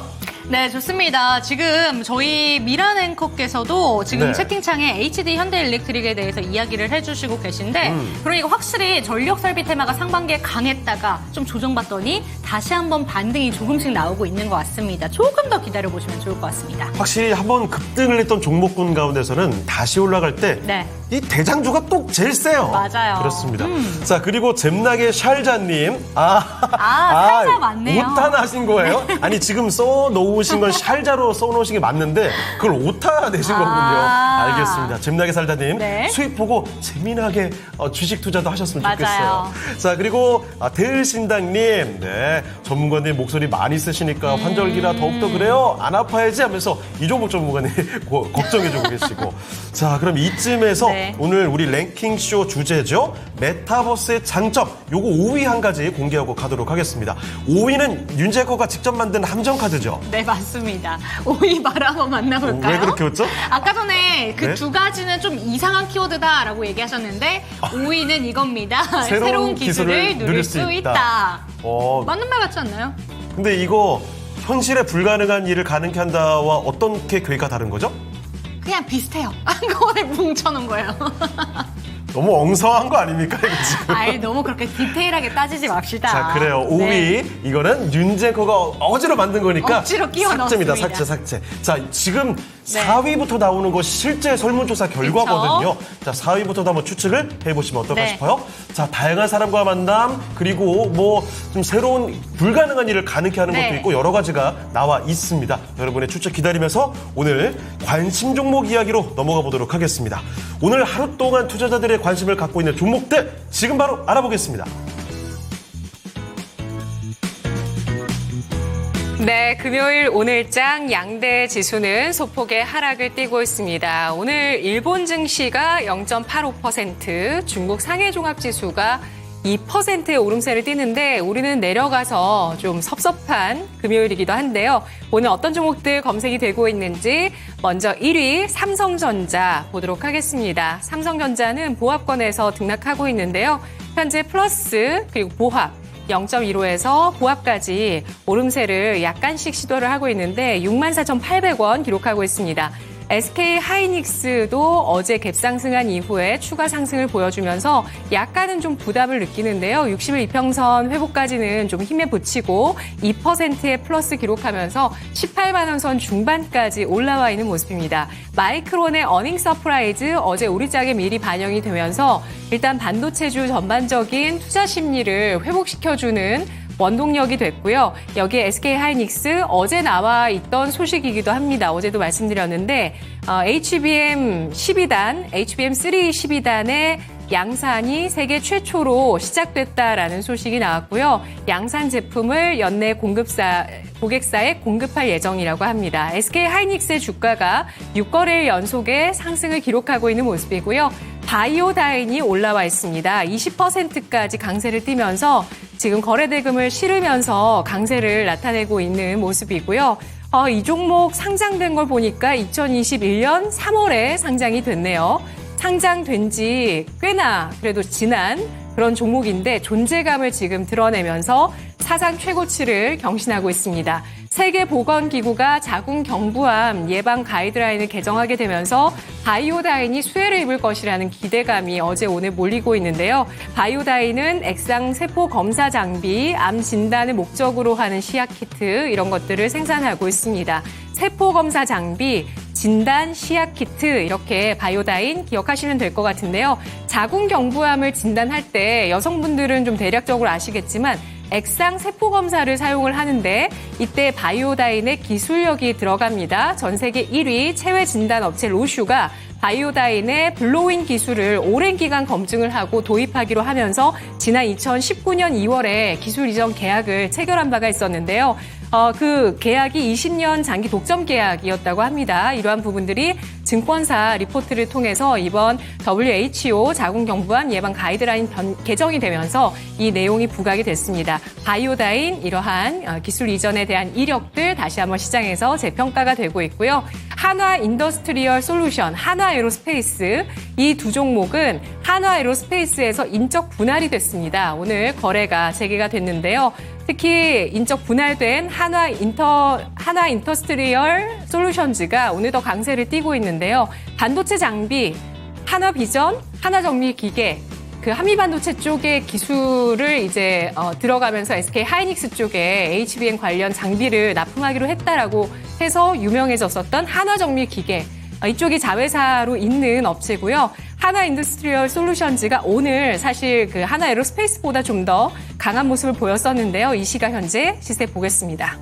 네, 좋습니다. 지금 저희 미란 앵커께서도 지금 네. 채팅창에 HD 현대일렉트릭에 대해서 이야기를 해주시고 계신데 그러니까 확실히 전력 설비 테마가 상반기에 강했다가 좀 조정받더니 다시 한번 반등이 조금씩 나오고 있는 것 같습니다. 조금 더 기다려보시면 좋을 것 같습니다. 확실히 한번 급등을 했던 종목군 가운데서는 다시 올라갈 때 네. 이 대장주가 또 제일 세요. 맞아요. 그렇습니다. 자, 그리고 잼나게 샬자님. 살자 맞네요. 오타 나신 거예요? 아니, 지금 써놓으신 건 샬자로 써놓으신 게 맞는데 그걸 오타 내신 거군요. 알겠습니다. 잼나게 살자님. 네. 수익 보고 재미나게 주식 투자도 하셨으면 맞아요. 좋겠어요. 자, 그리고 대일신당님. 네, 전문가님 목소리 많이 쓰시니까 환절기라 더욱더 그래요? 안 아파야지 하면서 이종목 전문가님 걱정해주고 계시고. 자, 그럼 이쯤에서 네. 오늘 우리 랭킹쇼 주제죠. 메타버스의 장점. 요거 5위 한 가지 공개하고 가도록 하겠습니다. 5위는 윤재거가 직접 만든 함정카드죠. 네, 맞습니다. 5위 바로 한번 만나볼까요? 왜 그렇게 웃죠? 아까 전에 그 네? 두 가지는 좀 이상한 키워드다라고 얘기하셨는데 5위는 이겁니다. 새로운 기술을 누릴 수 있다. 맞는 말 같지 않나요? 근데 이거 현실에 불가능한 일을 가능케 한다와 어떻게 괴가 다른 거죠? 그냥 비슷해요. 한꺼번에 뭉쳐놓은 거예요. 너무 엉성한 거 아닙니까, 이거 지금? 아이, 너무 그렇게 디테일하게 따지지 맙시다. 자, 그래요. 5위. 네. 이거는 윤재거가 억지로 만든 거니까. 억지로 끼워 삭제입니다. 넣었습니다. 삭제. 자, 지금 네. 4위부터 나오는 것이 실제 설문조사 결과거든요. 자, 4위부터 한번 추측을 해보시면 어떨까 네. 싶어요. 자, 다양한 사람과 만남, 그리고 뭐 좀 새로운 불가능한 일을 가능케 하는 네. 것도 있고 여러 가지가 나와 있습니다. 여러분의 추측 기다리면서 오늘 관심 종목 이야기로 넘어가 보도록 하겠습니다. 오늘 하루 동안 투자자들의 관심을 갖고 있는 종목들 지금 바로 알아보겠습니다. 네, 금요일 오늘장 양대 지수는 소폭의 하락을 띠고 있습니다. 오늘 일본 증시가 0.85%, 중국 상해종합지수가 2%의 오름세를 띠는데 우리는 내려가서 좀 섭섭한 금요일이기도 한데요. 오늘 어떤 종목들 검색이 되고 있는지 먼저 1위 삼성전자 보도록 하겠습니다. 삼성전자는 보합권에서 등락하고 있는데요. 현재 플러스 그리고 보합 0.15에서 보합까지 오름세를 약간씩 시도를 하고 있는데 64,800원 기록하고 있습니다. SK 하이닉스도 어제 갭상승한 이후에 추가 상승을 보여주면서 약간은 좀 부담을 느끼는데요. 60일 이평선 회복까지는 좀 힘에 붙이고 2%의 플러스 기록하면서 18만 원 선 중반까지 올라와 있는 모습입니다. 마이크론의 어닝 서프라이즈 어제 우리 짝에 미리 반영이 되면서 일단 반도체주 전반적인 투자 심리를 회복시켜주는 원동력이 됐고요. 여기에 SK 하이닉스 어제 나와 있던 소식이기도 합니다. 어제도 말씀드렸는데 HBM 12단, HBM3 12단의 양산이 세계 최초로 시작됐다라는 소식이 나왔고요. 양산 제품을 연내 고객사에 공급할 예정이라고 합니다. SK 하이닉스의 주가가 6거래일 연속의 상승을 기록하고 있는 모습이고요. 바이오다인이 올라와 있습니다. 20%까지 강세를 띠면서 지금 거래대금을 실으면서 강세를 나타내고 있는 모습이고요. 이 종목 상장된 걸 보니까 2021년 3월에 상장이 됐네요. 상장된 지 꽤나 그래도 지난 그런 종목인데 존재감을 지금 드러내면서 사상 최고치를 경신하고 있습니다. 세계보건기구가 자궁경부암 예방 가이드라인을 개정하게 되면서 바이오다인이 수혜를 입을 것이라는 기대감이 어제 오늘 몰리고 있는데요. 바이오다인은 액상 세포 검사 장비, 암 진단을 목적으로 하는 시약키트 이런 것들을 생산하고 있습니다. 세포 검사 장비, 진단, 시약키트 이렇게 바이오다인 기억하시면 될 것 같은데요. 자궁경부암을 진단할 때 여성분들은 좀 대략적으로 아시겠지만 액상 세포 검사를 사용을 하는데 이때 바이오다인의 기술력이 들어갑니다. 전 세계 1위 체외 진단 업체 로슈가 바이오다인의 블로잉 기술을 오랜 기간 검증을 하고 도입하기로 하면서 지난 2019년 2월에 기술 이전 계약을 체결한 바가 있었는데요. 그 계약이 20년 장기 독점 계약이었다고 합니다. 이러한 부분들이 증권사 리포트를 통해서 이번 WHO 자궁경부암 예방 가이드라인 개정이 되면서 이 내용이 부각이 됐습니다. 바이오다인 이러한 기술 이전에 대한 이력들 다시 한번 시장에서 재평가가 되고 있고요. 한화 인더스트리얼 솔루션, 한화 에로스페이스 이 두 종목은 한화 에로스페이스에서 인적 분할이 됐습니다. 오늘 거래가 재개가 됐는데요. 특히 인적 분할된 한화 인더스트리얼 솔루션즈가 오늘 더 강세를 띠고 있는데요. 반도체 장비, 한화 비전, 한화 정밀 기계, 그 한미반도체 쪽의 기술을 이제 들어가면서 SK 하이닉스 쪽에 HBM 관련 장비를 납품하기로 했다라고 해서 유명해졌었던 한화 정밀 기계. 이쪽이 자회사로 있는 업체고요. 한화 인더스트리얼 솔루션즈가 오늘 사실 그 한화 에로스페이스보다 좀 더 강한 모습을 보였었는데요. 이 시각 현재 시세 보겠습니다.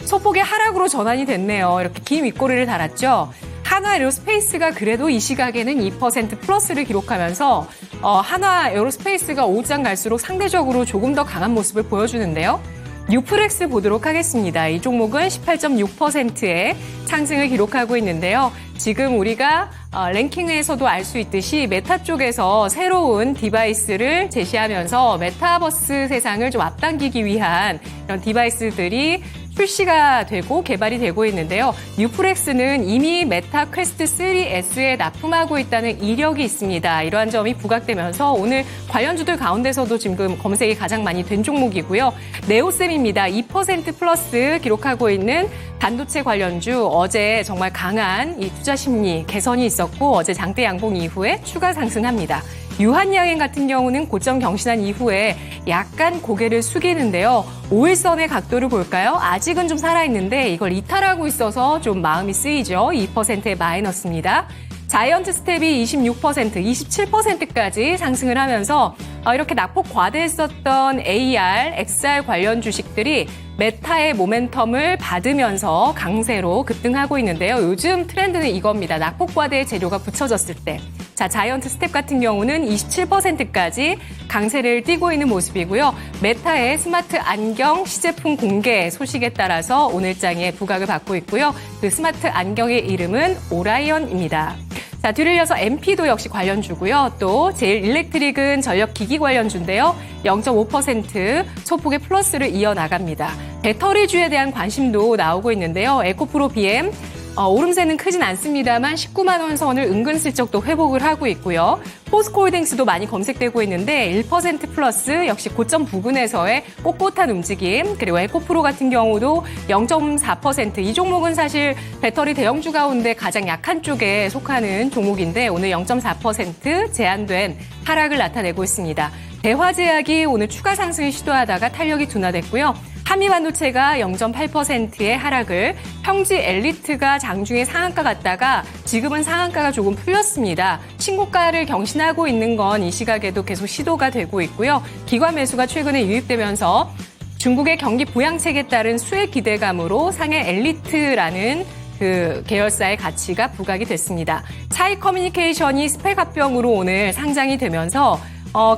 소폭의 하락으로 전환이 됐네요. 이렇게 긴 윗꼬리를 달았죠. 한화 에로스페이스가 그래도 이 시각에는 2% 플러스를 기록하면서 한화 에로스페이스가 오장 갈수록 상대적으로 조금 더 강한 모습을 보여주는데요. 뉴프렉스 보도록 하겠습니다. 이 종목은 18.6%의 상승을 기록하고 있는데요. 지금 우리가 랭킹에서도 알 수 있듯이 메타 쪽에서 새로운 디바이스를 제시하면서 메타버스 세상을 좀 앞당기기 위한 이런 디바이스들이 출시가 되고 개발이 되고 있는데요. 뉴프렉스는 이미 메타 퀘스트 3S에 납품하고 있다는 이력이 있습니다. 이러한 점이 부각되면서 오늘 관련주들 가운데서도 지금 검색이 가장 많이 된 종목이고요. 네오셈입니다. 2% 플러스 기록하고 있는 반도체 관련주 어제 정말 강한 이 투자 심리 개선이 있었고 어제 장대 양봉 이후에 추가 상승합니다. 유한양행 같은 경우는 고점 경신한 이후에 약간 고개를 숙이는데요. 5일선의 각도를 볼까요? 아직은 좀 살아있는데 이걸 이탈하고 있어서 좀 마음이 쓰이죠. 2%의 마이너스입니다. 자이언트 스텝이 26%, 27%까지 상승을 하면서 이렇게 낙폭 과대했었던 AR, XR 관련 주식들이 메타의 모멘텀을 받으면서 강세로 급등하고 있는데요. 요즘 트렌드는 이겁니다. 낙폭 과대의 재료가 붙여졌을 때. 자, 자이언트 스텝 같은 경우는 27%까지 강세를 띠고 있는 모습이고요. 메타의 스마트 안경 시제품 공개 소식에 따라서 오늘장에 부각을 받고 있고요. 그 스마트 안경의 이름은 오라이언입니다. 자, 뒤를 이어서 MP도 역시 관련주고요. 또 제일 일렉트릭은 전력기기 관련주인데요. 0.5% 소폭의 플러스를 이어나갑니다. 배터리주에 대한 관심도 나오고 있는데요. 에코프로 BM 오름세는 크진 않습니다만 19만 원 선을 은근슬쩍 또 회복을 하고 있고요. 포스코홀딩스도 많이 검색되고 있는데 1% 플러스 역시 고점 부근에서의 꼿꼿한 움직임. 그리고 에코프로 같은 경우도 0.4%. 이 종목은 사실 배터리 대형주 가운데 가장 약한 쪽에 속하는 종목인데 오늘 0.4% 제한된 하락을 나타내고 있습니다. 대화제약이 오늘 추가 상승을 시도하다가 탄력이 둔화됐고요. 한미반도체가 0.8%의 하락을, 평지 엘리트가 장중에 상한가 갔다가 지금은 상한가가 조금 풀렸습니다. 신고가를 경신하고 있는 건 이 시각에도 계속 시도가 되고 있고요. 기관 매수가 최근에 유입되면서 중국의 경기 부양책에 따른 수혜 기대감으로 상해 엘리트라는 그 계열사의 가치가 부각이 됐습니다. 차이 커뮤니케이션이 스펙 합병으로 오늘 상장이 되면서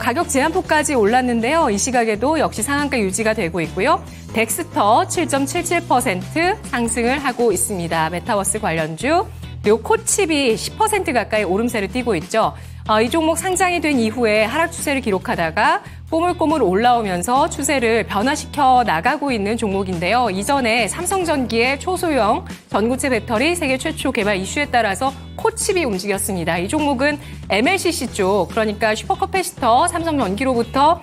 가격 제한폭까지 올랐는데요. 이 시각에도 역시 상한가 유지가 되고 있고요. 덱스터 7.77% 상승을 하고 있습니다. 메타버스 관련주. 그리고 코칩이 10% 가까이 오름세를 띠고 있죠. 이 종목 상장이 된 이후에 하락 추세를 기록하다가 꼬물꼬물 올라오면서 추세를 변화시켜 나가고 있는 종목인데요. 이전에 삼성전기의 초소형 전고체 배터리 세계 최초 개발 이슈에 따라서 코칩이 움직였습니다. 이 종목은 MLCC 쪽, 그러니까 슈퍼커패시터 삼성전기로부터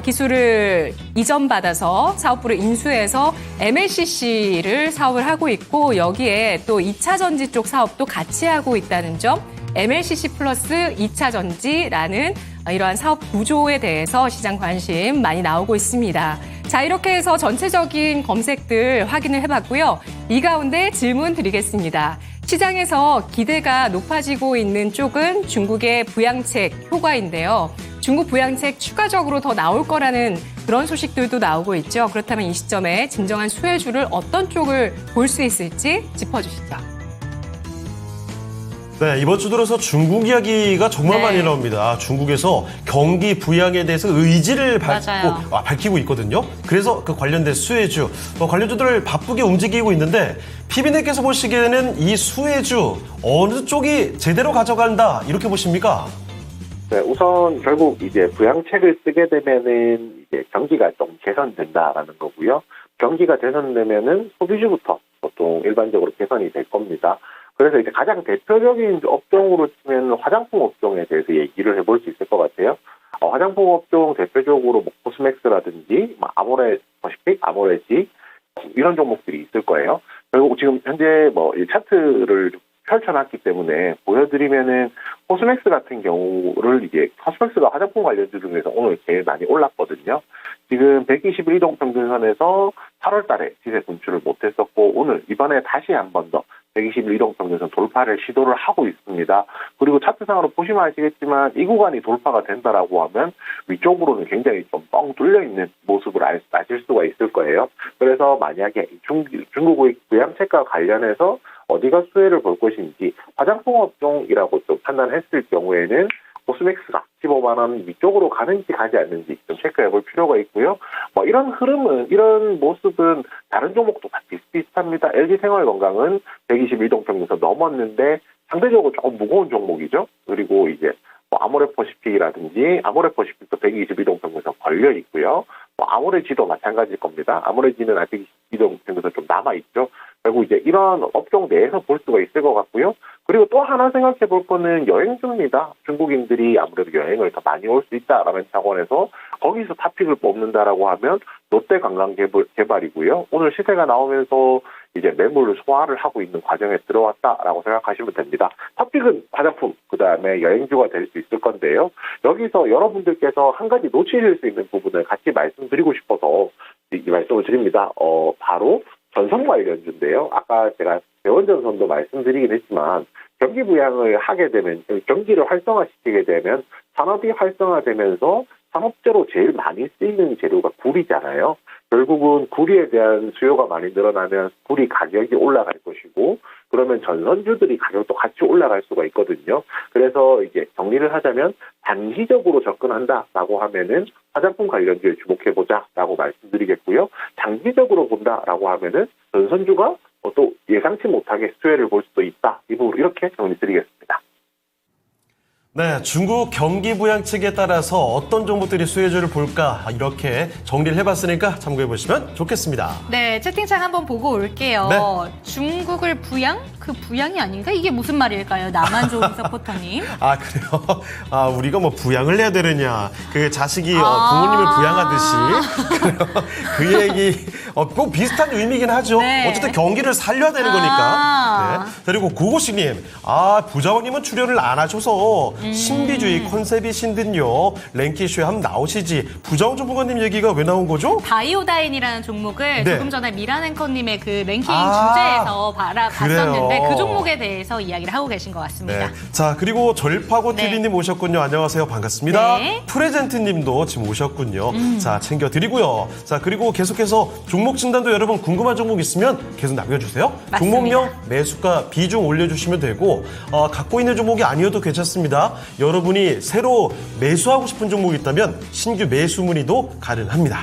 기술을 이전받아서 사업부를 인수해서 MLCC를 사업을 하고 있고, 여기에 또 2차 전지 쪽 사업도 같이 하고 있다는 점, MLCC 플러스 2차 전지라는 이러한 사업 구조에 대해서 시장 관심 많이 나오고 있습니다. 자, 이렇게 해서 전체적인 검색들 확인을 해봤고요. 이 가운데 질문 드리겠습니다. 시장에서 기대가 높아지고 있는 쪽은 중국의 부양책 효과인데요. 중국 부양책 추가적으로 더 나올 거라는 그런 소식들도 나오고 있죠. 그렇다면 이 시점에 진정한 수혜주를 어떤 쪽을 볼 수 있을지 짚어주시죠. 네, 이번 주 들어서 중국 이야기가 정말 네. 많이 나옵니다. 중국에서 경기 부양에 대해서 의지를 밝히고 있거든요. 그래서 그 관련된 수혜주, 관련주들을 바쁘게 움직이고 있는데, 피비님께서 보시기에는 이 수혜주 어느 쪽이 제대로 가져간다, 이렇게 보십니까? 네, 우선 결국 이제 부양책을 쓰게 되면은 이제 경기가 좀 개선된다라는 거고요. 경기가 개선되면은 소비주부터 보통 일반적으로 개선이 될 겁니다. 그래서 이제 가장 대표적인 업종으로 치면 화장품 업종에 대해서 얘기를 해볼 수 있을 것 같아요. 화장품 업종 대표적으로 뭐 코스맥스라든지 아모레퍼시픽, 아모레지 이런 종목들이 있을 거예요. 그리고 지금 현재 이 차트를 펼쳐놨기 때문에 보여드리면은 코스맥스 같은 경우를 이제 코스맥스가 화장품 관련주 중에서 오늘 제일 많이 올랐거든요. 지금 121이동 평균선에서 8월 달에 시세 분출을 못했었고, 오늘 이번에 다시 한 번 더 121이동 평균선 돌파를 시도를 하고 있습니다. 그리고 차트상으로 보시면 아시겠지만 이 구간이 돌파가 된다라고 하면 위쪽으로는 굉장히 좀 뻥 뚫려 있는 모습을 아실 수가 있을 거예요. 그래서 만약에 중국의 부양책과 관련해서 어디가 수혜를 볼 것인지 화장품 업종이라고 좀 판단했을 경우에는 코스맥스가 15만 원 위쪽으로 가는지 가지 않는지 좀 체크해 볼 필요가 있고요. 이런 흐름은, 이런 모습은 다른 종목도 다 비슷비슷합니다. LG생활건강은 121동 평균선 넘었는데 상대적으로 조금 무거운 종목이죠. 그리고 이제 아모레퍼시픽이라든지 아모레퍼시픽도 122동 평균선 걸려 있고요. 아모레지도 마찬가지일 겁니다. 아모레지는 아직 22동 평균선 좀 남아 있죠. 결국 이제 이런 업종 내에서 볼 수가 있을 것 같고요. 그리고 또 하나 생각해 볼 거는 여행주입니다. 중국인들이 아무래도 여행을 더 많이 올 수 있다라는 차원에서 거기서 탑픽을 뽑는다라고 하면 롯데 관광 개발이고요. 오늘 시세가 나오면서 이제 매물을 소화를 하고 있는 과정에 들어왔다라고 생각하시면 됩니다. 탑픽은 화장품, 그 다음에 여행주가 될 수 있을 건데요. 여기서 여러분들께서 한 가지 놓치실 수 있는 부분을 같이 말씀드리고 싶어서 이 말씀을 드립니다. 바로 전선 관련주인데요. 아까 제가 대원전선도 말씀드리긴 했지만 경기 부양을 하게 되면, 경기를 활성화시키게 되면 산업이 활성화되면서 산업재로 제일 많이 쓰이는 재료가 구리잖아요. 결국은 구리에 대한 수요가 많이 늘어나면 구리 가격이 올라갈 것이고, 그러면 전선주들이 가격도 같이 올라갈 수가 있거든요. 그래서 이제 정리를 하자면 단기적으로 접근한다라고 하면은 화장품 관련주에 주목해보자라고 말씀드리겠고요. 장기적으로 본다라고 하면은 전선주가 또 예상치 못하게 수혜를 볼 수도 있다. 이 부분 이렇게 정리드리겠습니다. 네, 중국 경기 부양책에 따라서 어떤 종목들이 수혜주를 볼까, 이렇게 정리를 해봤으니까 참고해보시면 좋겠습니다. 네, 채팅창 한번 보고 올게요. 네. 중국을 부양? 그 부양이 아닌가? 이게 무슨 말일까요? 나만 좋은 서포터님. 그래요? 우리가 부양을 해야 되느냐. 그 자식이 부모님을 부양하듯이. 그 얘기, 꼭 비슷한 의미긴 하죠. 네. 어쨌든 경기를 살려야 되는 거니까. 네. 그리고 구고식님, 부자왕님은 출연을 안 하셔서 신비주의 컨셉이신 듯요. 랭키쇼에 한번 나오시지. 부자왕 전문가님 얘기가 왜 나온 거죠? 바이오다인이라는 종목을 네. 조금 전에 미란 앵커님의 그 랭킹 주제에서 봤었는데 그 종목에 대해서 이야기를 하고 계신 것 같습니다. 네. 자, 그리고 절파고 네. TV님 오셨군요. 안녕하세요. 반갑습니다. 네. 프레젠트님도 지금 오셨군요. 자, 챙겨드리고요. 자, 그리고 계속해서 종목 진단도 여러분 궁금한 종목 있으면 계속 남겨주세요. 맞습니다. 종목명, 매수가, 비중 올려주시면 되고, 갖고 있는 종목이 아니어도 괜찮습니다. 여러분이 새로 매수하고 싶은 종목이 있다면 신규 매수 문의도 가능합니다.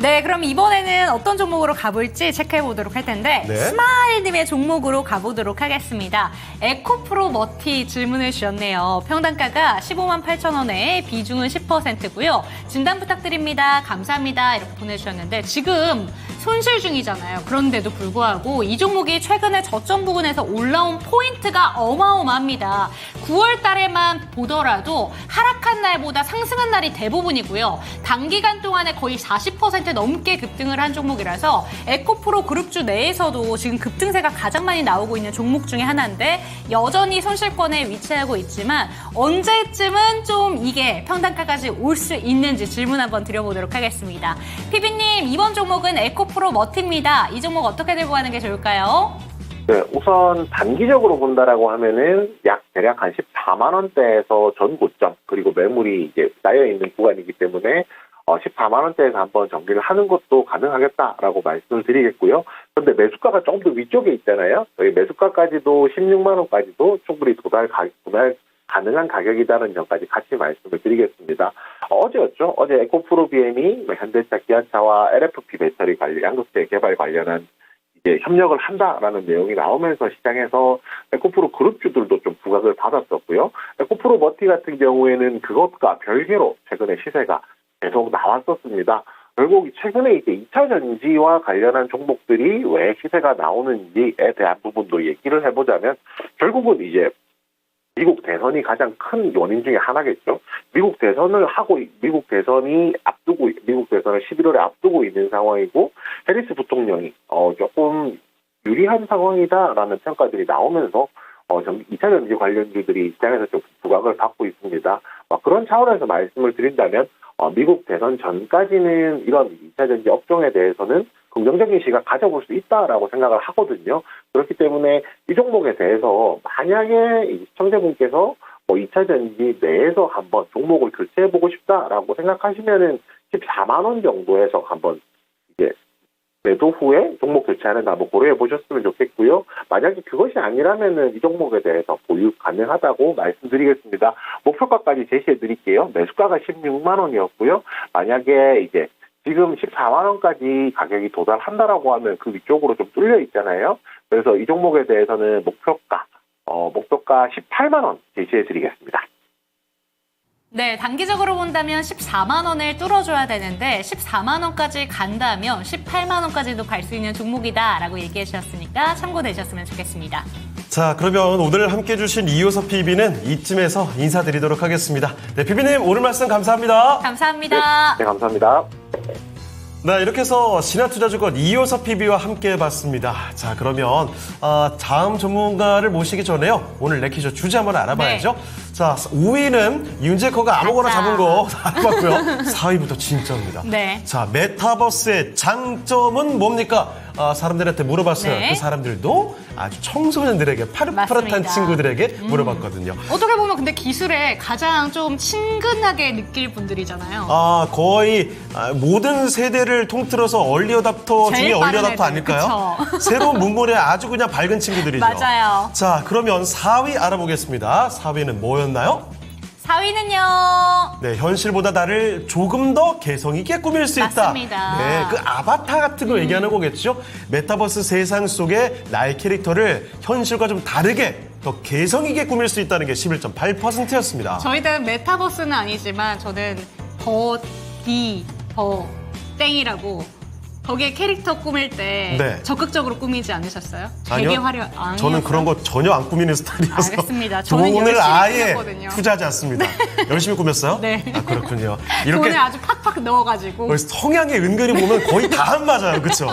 네, 그럼 이번에는 어떤 종목으로 가볼지 체크해 보도록 할 텐데 네. 스마일님의 종목으로 가보도록 하겠습니다. 에코프로 머티 질문을 주셨네요. 평단가가 15만 8천 원에 비중은 10%고요. 진단 부탁드립니다. 감사합니다. 이렇게 보내주셨는데 지금 손실 중이잖아요. 그런데도 불구하고 이 종목이 최근에 저점 부근에서 올라온 포인트가 어마어마합니다. 9월 달에만 보더라도 하락한 날보다 상승한 날이 대부분이고요. 단기간 동안에 거의 40% 넘게 급등을 한 종목이라서 에코프로 그룹주 내에서도 지금 급등세가 가장 많이 나오고 있는 종목 중에 하나인데 여전히 손실권에 위치하고 있지만 언제쯤은 좀 이게 평단가까지 올 수 있는지 질문 한번 드려보도록 하겠습니다. 피비님, 이번 종목은 에코프로 머티입니다. 이 종목 어떻게 들고 가는 게 좋을까요? 네, 우선 단기적으로 본다라고 하면은 대략 한 14만 원대에서 전 고점, 그리고 매물이 이제 쌓여 있는 구간이기 때문에 14만 원대에서 한번 정리를 하는 것도 가능하겠다라고 말씀을 드리겠고요. 그런데 매수가가 조금 더 위쪽에 있잖아요. 저희 매수가까지도 16만 원까지도 충분히 도달 가능한 가격이다는 점까지 같이 말씀을 드리겠습니다. 어제였죠. 어제 에코프로 BM이 현대차, 기아차와 LFP 배터리 관련, 양극재 개발 관련한 이제 협력을 한다라는 내용이 나오면서 시장에서 에코프로 그룹주들도 좀 부각을 받았었고요. 에코프로 머티 같은 경우에는 그것과 별개로 최근에 시세가 계속 나왔었습니다. 결국 최근에 이제 2차 전지와 관련한 종목들이 왜 시세가 나오는지에 대한 부분도 얘기를 해보자면 결국은 이제 미국 대선이 가장 큰 원인 중에 하나겠죠. 미국 대선을 11월에 앞두고 있는 상황이고 해리스 부통령이 조금 유리한 상황이다라는 평가들이 나오면서 2차 전지 관련주들이 시장에서 좀 부각을 받고 있습니다. 그런 차원에서 말씀을 드린다면 미국 대선 전까지는 이런 2차 전지 업종에 대해서는 긍정적인 시각 가져볼 수 있다라고 생각을 하거든요. 그렇기 때문에 이 종목에 대해서 만약에 시청자분께서 2차 전지 내에서 한번 종목을 교체해보고 싶다라고 생각하시면은 14만 원 정도에서 한번 이제 매도 후에 종목 교체하는 거 한번 고려해 보셨으면 좋겠고요. 만약에 그것이 아니라면은 이 종목에 대해서 보유 가능하다고 말씀드리겠습니다. 목표가까지 제시해 드릴게요. 매수가가 16만 원이었고요. 만약에 이제 지금 14만 원까지 가격이 도달한다라고 하면 그 위쪽으로 좀 뚫려 있잖아요. 그래서 이 종목에 대해서는 목표가 18만 원 제시해 드리겠습니다. 네, 단기적으로 본다면 14만 원을 뚫어줘야 되는데 14만 원까지 간다면 18만 원까지도 갈 수 있는 종목이다라고 얘기해 주셨으니까 참고되셨으면 좋겠습니다. 자, 그러면 오늘 함께해 주신 이효섭 PB는 이쯤에서 인사드리도록 하겠습니다. 네, PB님 오늘 말씀 감사합니다. 감사합니다. 네, 감사합니다. 네, 이렇게 해서 신한투자증권 이효섭 PB와 함께 해봤습니다. 자, 그러면 다음 전문가를 모시기 전에요. 오늘 레퀴즈 주제 한번 알아봐야죠. 네. 자, 5위는 윤재커가 아무거나 잡은 거 알아봤고요. 4위부터 진짜입니다. 네. 자, 메타버스의 장점은 뭡니까? 사람들한테 물어봤어요. 네. 그 사람들도 아주 청소년들에게 파릇파릇한 맞습니다. 친구들에게 물어봤거든요. 어떻게 보면 근데 기술에 가장 좀 친근하게 느낄 분들이잖아요. 거의 모든 세대를 통틀어서 얼리 어답터 제일 중에 얼리 빠른 어답터 애들, 아닐까요? 그쵸? 새로운 문물에 아주 그냥 밝은 친구들이죠. 맞아요. 자, 그러면 4위 알아보겠습니다. 4위는 뭐였나요? 4위는요. 네, 현실보다 나를 조금 더 개성 있게 꾸밀 수 있다. 맞습니다. 네, 그 아바타 같은 거 얘기하는 거겠죠? 메타버스 세상 속에 나의 캐릭터를 현실과 좀 다르게 더 개성 있게 꾸밀 수 있다는 게 11.8%였습니다. 저희는 메타버스는 아니지만 저는 더 땡이라고 거기에 캐릭터 꾸밀 때 네. 적극적으로 꾸미지 않으셨어요? 아니요. 되게 화려한. 저는 그런 거 전혀 안 꾸미는 스타일이어서 알겠습니다. 저는 돈을 열심히 아예 꾸몄거든요. 투자하지 않습니다. 열심히 꾸몄어요? 네. 아, 그렇군요. 이렇게 돈을 아주 팍팍 넣어가지고. 성향에 은근히 보면 거의 다 안 맞아요. 그렇죠?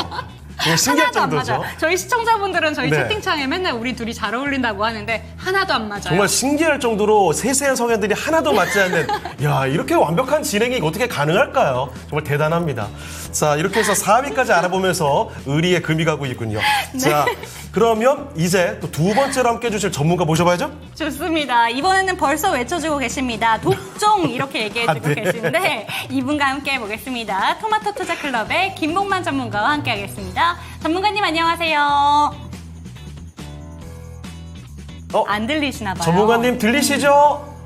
신기할 하나도 안 정도죠. 맞아요. 저희 시청자분들은 저희 네. 채팅창에 맨날 우리 둘이 잘 어울린다고 하는데 하나도 안 맞아요. 정말 신기할 정도로 세세한 성향들이 하나도 맞지 않는 야, 이렇게 완벽한 진행이 어떻게 가능할까요? 정말 대단합니다. 자, 이렇게 해서 4위까지 알아보면서 의리에 금이 가고 있군요. 네. 자, 그러면 이제 또 두 번째로 함께 해주실 전문가 모셔봐야죠. 좋습니다. 이번에는 벌써 외쳐주고 계십니다. 독종 이렇게 얘기해주고 네. 계신데 이분과 함께 해보겠습니다. 토마토 투자 클럽의 김봉만 전문가와 함께하겠습니다. 전문가님 안녕하세요. 안 들리시나 봐요. 전문가님 들리시죠?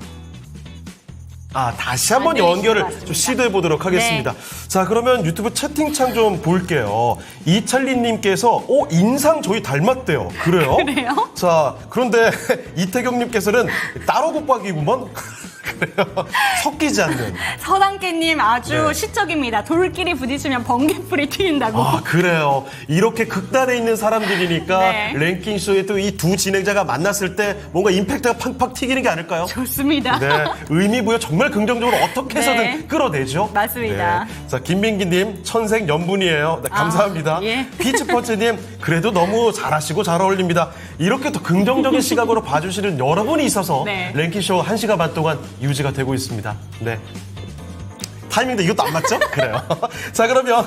다시 한번 안 연결을 되시는 것 좀 시도해 보도록 하겠습니다. 네. 자, 그러면 유튜브 채팅창 좀 볼게요. 이찰리님께서, 인상 저희 닮았대요. 그래요? 그래요? 자, 그런데 이태경님께서는 따로 곱하기구먼? 그래요. 섞이지 않는. 서당깨님 아주 네. 시적입니다. 돌끼리 부딪히면 번개불이 튀긴다고. 그래요. 이렇게 극단에 있는 사람들이니까 네. 랭킹쇼에 또 이 두 진행자가 만났을 때 뭔가 임팩트가 팍팍 튀기는 게 아닐까요? 좋습니다. 네, 의미부여 정말 긍정적으로 어떻게 해서든 네. 끌어내죠. 맞습니다. 네. 자, 김민기님 천생연분이에요. 네, 감사합니다. 예. 피치펀치님 그래도 너무 잘하시고 잘 어울립니다. 이렇게 또 긍정적인 시각으로 봐주시는 여러분이 있어서 네. 랭킹쇼 1시간 반 동안 유지가 되고 있습니다. 네. 타이밍도 이것도 안 맞죠? 그래요. 자, 그러면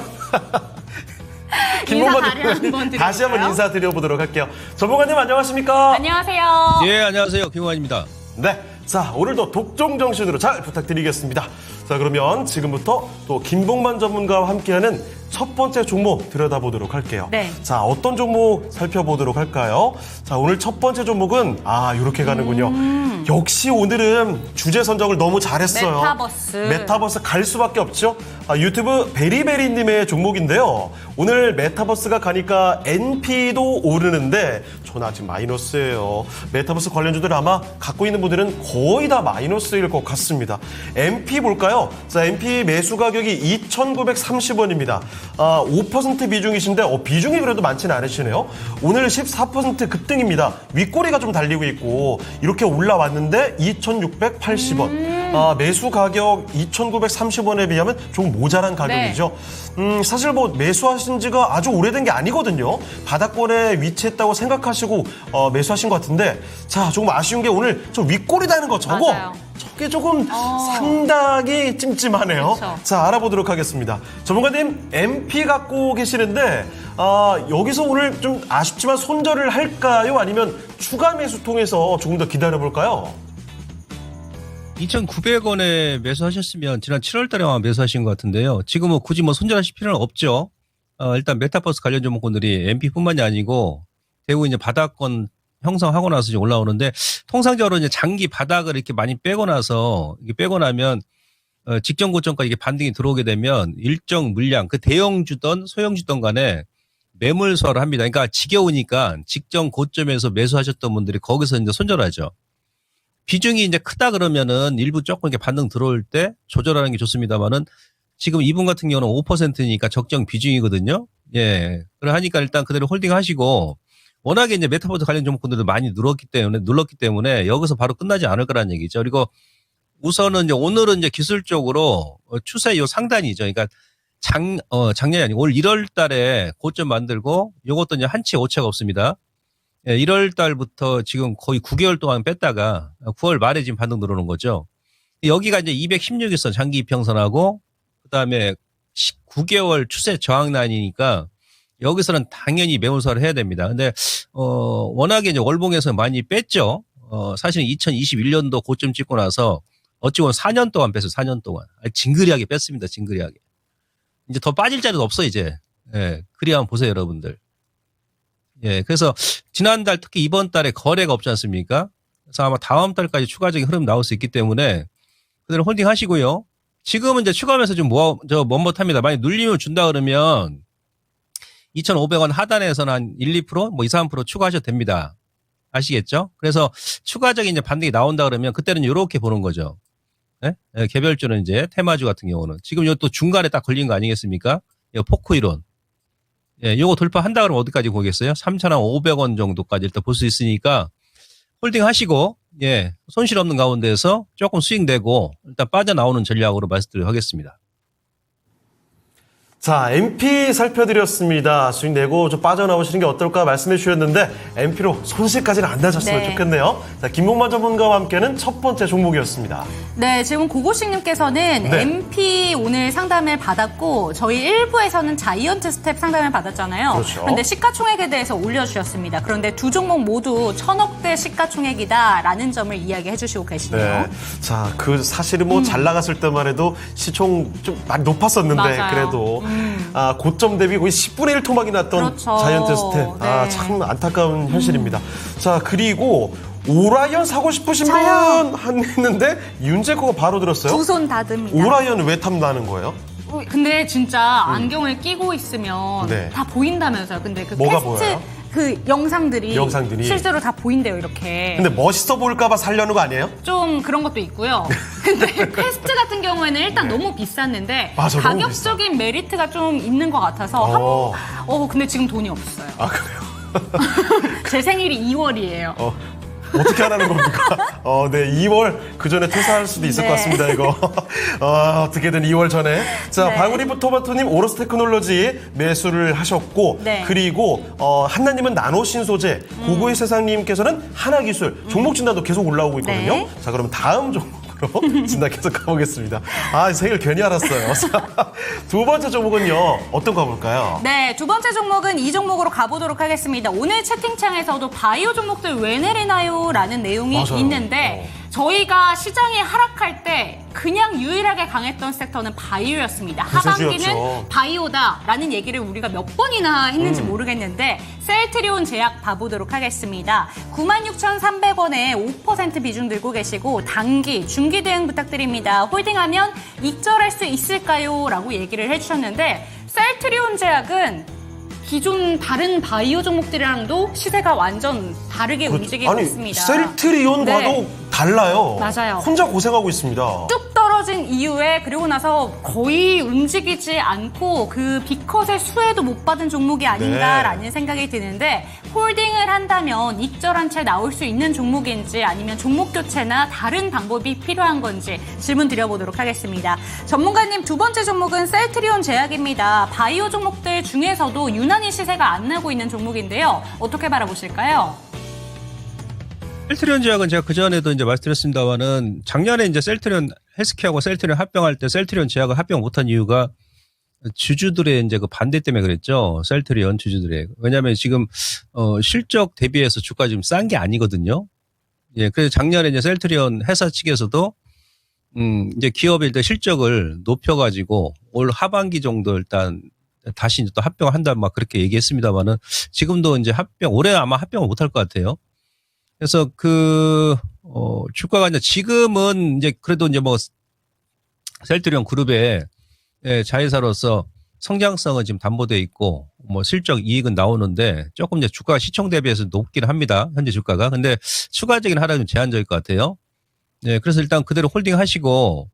인사 다시 한번 드려볼까요? 다시 한번 인사드려보도록 할게요. 전문가님 안녕하십니까? 안녕하세요. 예, 안녕하세요. 김용환입니다. 네. 자, 오늘도 독종 정신으로 잘 부탁드리겠습니다. 자, 그러면 지금부터 또 김봉만 전문가와 함께하는 첫 번째 종목 들여다보도록 할게요. 네. 자, 어떤 종목 살펴보도록 할까요? 자, 오늘 첫 번째 종목은 이렇게 가는군요. 역시 오늘은 주제 선정을 너무 잘했어요. 메타버스 갈 수밖에 없죠. 유튜브 베리베리님의 종목인데요. 오늘 메타버스가 가니까 NP도 오르는데 저는 아직 마이너스예요. 메타버스 관련주들 아마 갖고 있는 분들은 거의 다 마이너스일 것 같습니다. MP 볼까요? 자, MP 매수 가격이 2,930원입니다. 5% 비중이신데 비중이 그래도 많지는 않으시네요. 오늘 14% 급등입니다. 윗꼬리가 좀 달리고 있고 이렇게 올라왔는데 2,680원. 매수 가격 2,930원에 비하면 좀 모자란 가격이죠. 사실 매수하신 지가 아주 오래된 게 아니거든요. 바닥권에 위치했다고 생각하시고 매수하신 것 같은데 자, 조금 아쉬운 게 오늘 저 윗꼬리 다는 거 맞아요. 저게 조금 상당히 찜찜하네요. 그쵸. 자, 알아보도록 하겠습니다. 전문가님, MP 갖고 계시는데 여기서 오늘 좀 아쉽지만 손절을 할까요? 아니면 추가 매수 통해서 조금 더 기다려볼까요? 2,900원에 매수하셨으면 지난 7월 달에 아마 매수하신 것 같은데요. 지금 굳이 손절하실 필요는 없죠. 일단 메타버스 관련 종목군들이 MP뿐만이 아니고 대부분 이제 바닥권 형성하고 나서 이제 올라오는데 통상적으로 이제 장기 바닥을 이렇게 많이 빼고 나서 이게 빼고 나면 직전 고점까지 이게 반등이 들어오게 되면 일정 물량 그 대형주든 소형주든 간에 매물서를 합니다. 그러니까 지겨우니까 직전 고점에서 매수하셨던 분들이 거기서 이제 손절하죠. 비중이 이제 크다 그러면은 일부 조금 이렇게 반등 들어올 때 조절하는 게 좋습니다만은 지금 이분 같은 경우는 5%니까 적정 비중이거든요. 예. 그러니까 일단 그대로 홀딩 하시고 워낙에 이제 메타버스 관련 종목들도 많이 눌렀기 때문에 여기서 바로 끝나지 않을 거라는 얘기죠. 그리고 우선은 이제 오늘은 이제 기술적으로 추세 요 상단이죠. 그러니까 작년이 아니고 올 1월 달에 고점 만들고 요것도 이제 한치 오차가 없습니다. 예, 1월 달부터 지금 거의 9개월 동안 뺐다가 9월 말에 지금 반등 들어오는 거죠. 여기가 이제 216일선 장기 이평선하고 그다음에 9개월 추세 저항 라인이니까 여기서는 당연히 매물서를 해야 됩니다. 근데 워낙에 이제 월봉에서 많이 뺐죠. 사실은 2021년도 고점 찍고 나서 어찌 보면 4년 동안 뺐어요. 4년 동안. 징그리하게 뺐습니다. 징그리하게. 이제 더 빠질 자리도 없어 이제. 예, 그리 한번 보세요, 여러분들. 예, 그래서 지난달 특히 이번 달에 거래가 없지 않습니까? 그래서 아마 다음 달까지 추가적인 흐름 나올 수 있기 때문에 그대로 홀딩 하시고요. 지금은 이제 추가하면서 좀 멋뭇합니다. 만약 눌리면 준다 그러면 2,500원 하단에서는 한 1, 2%, 2, 3% 추가하셔도 됩니다. 아시겠죠? 그래서 추가적인 이제 반등이 나온다 그러면 그때는 이렇게 보는 거죠. 네? 네, 개별주는 이제 테마주 같은 경우는 지금 요 또 중간에 딱 걸린 거 아니겠습니까? 요 포크 이론. 예, 요거 돌파한다 그러면 어디까지 보겠어요? 3,500원 정도까지 일단 볼 수 있으니까 홀딩 하시고, 예, 손실 없는 가운데에서 조금 수익 내고 일단 빠져나오는 전략으로 말씀드리도록 하겠습니다. 자, MP 살펴드렸습니다. 수익 내고 좀 빠져나오시는 게 어떨까 말씀해 주셨는데 MP로 손실까지는 안 나셨으면 네. 좋겠네요. 자, 김봉만 전문가와 함께는 첫 번째 종목이었습니다. 네, 지금 고고식님께서는 네. MP 오늘 상담을 받았고 저희 1부에서는 자이언트 스텝 상담을 받았잖아요. 그렇죠. 그런데 시가총액에 대해서 올려주셨습니다. 그런데 두 종목 모두 1,000억대 시가총액이다라는 점을 이야기해 주시고 계시네요. 네. 자, 사실은 잘 나갔을 때만 해도 시총 좀 많이 높았었는데 맞아요. 그래도 고점 대비 거의 10분의 1 토막이 났던 그렇죠. 자이언트 스텝. 네. 참 안타까운 현실입니다. 자, 그리고 오라이언 사고 싶으신 저요. 분 했는데 윤재코가 바로 들었어요. 두 손 다 듭니다. 오라이언은 왜 탐나는 거예요? 근데 진짜 안경을 끼고 있으면 네. 다 보인다면서요. 근데 그 뭐가 테스트 보여요? 그 영상들이 실제로 다 보인대요, 이렇게. 근데 멋있어 보일까봐 살려는 거 아니에요? 좀 그런 것도 있고요. 근데 퀘스트 같은 경우에는 일단 너무 비쌌는데 맞아, 너무 가격적인 메리트가 좀 있는 것 같아서 근데 지금 돈이 없어요. 아, 그래요? 제 생일이 2월이에요. 어떻게 하라는 겁니까? 네, 2월 그 전에 퇴사할 수도 있을 네. 것 같습니다, 이거. 어떻게든 2월 전에. 자, 네. 방울이프 토마토님 오로스 테크놀로지 매수를 하셨고, 네. 그리고 한나님은 나노 신소재, 고고의 세상님께서는 하나기술, 종목 진단도 계속 올라오고 있거든요. 네. 자, 그럼 다음 종목으로 진단 계속 가보겠습니다. 아, 생일 괜히 알았어요. 자, 두 번째 종목은요, 어떤 거 가볼까요? 네, 두 번째 종목은 이 종목으로 가보도록 하겠습니다. 오늘 채팅창에서도 바이오 종목들 왜 내리나요? 라는 내용이 맞아요. 있는데 저희가 시장이 하락할 때 그냥 유일하게 강했던 섹터는 바이오였습니다. 부채주였죠. 하반기는 바이오다라는 얘기를 우리가 몇 번이나 했는지 모르겠는데 셀트리온 제약 봐보도록 하겠습니다. 96,300원에 5% 비중 들고 계시고 단기, 중기 대응 부탁드립니다. 홀딩하면 익절할 수 있을까요? 라고 얘기를 해주셨는데 셀트리온 제약은 기존 다른 바이오 종목들이랑도 시세가 완전 다르게 움직이고 아니, 있습니다. 셀트리온과도 네. 달라요. 맞아요. 혼자 고생하고 있습니다. 뚝 떨어진 이후에 그리고 나서 거의 움직이지 않고 그 비컷의 수혜도 못 받은 종목이 아닌가라는 생각이 드는데 홀딩을 한다면 익절한 채 나올 수 있는 종목인지 아니면 종목 교체나 다른 방법이 필요한 건지 질문 드려보도록 하겠습니다. 전문가님 두 번째 종목은 셀트리온 제약입니다. 바이오 종목들 중에서도 유난히 시세가 안 나고 있는 종목인데요. 어떻게 바라보실까요? 셀트리온 제약은 제가 그전에도 이제 말씀드렸습니다만은 작년에 이제 셀트리온 헬스케어하고 셀트리온 합병할 때 셀트리온 제약을 합병 못한 이유가 주주들의 이제 그 반대 때문에 그랬죠. 셀트리온 주주들의. 왜냐하면 지금 실적 대비해서 주가 지금 싼 게 아니거든요. 예, 그래서 작년에 이제 셀트리온 회사 측에서도 이제 기업의 일단 실적을 높여가지고 올 하반기 정도 일단 다시 이제 또 합병을 한다 막 그렇게 얘기했습니다만은 지금도 이제 올해 아마 합병을 못할 것 같아요. 그래서 주가가 이제 지금은 이제 그래도 이제 뭐 셀트리온 그룹의 자회사로서 성장성은 지금 담보되어 있고 뭐 실적 이익은 나오는데 조금 이제 주가가 시총 대비해서 높긴 합니다. 현재 주가가. 근데 추가적인 하락은 좀 제한적일 것 같아요. 네, 그래서 일단 그대로 홀딩 하시고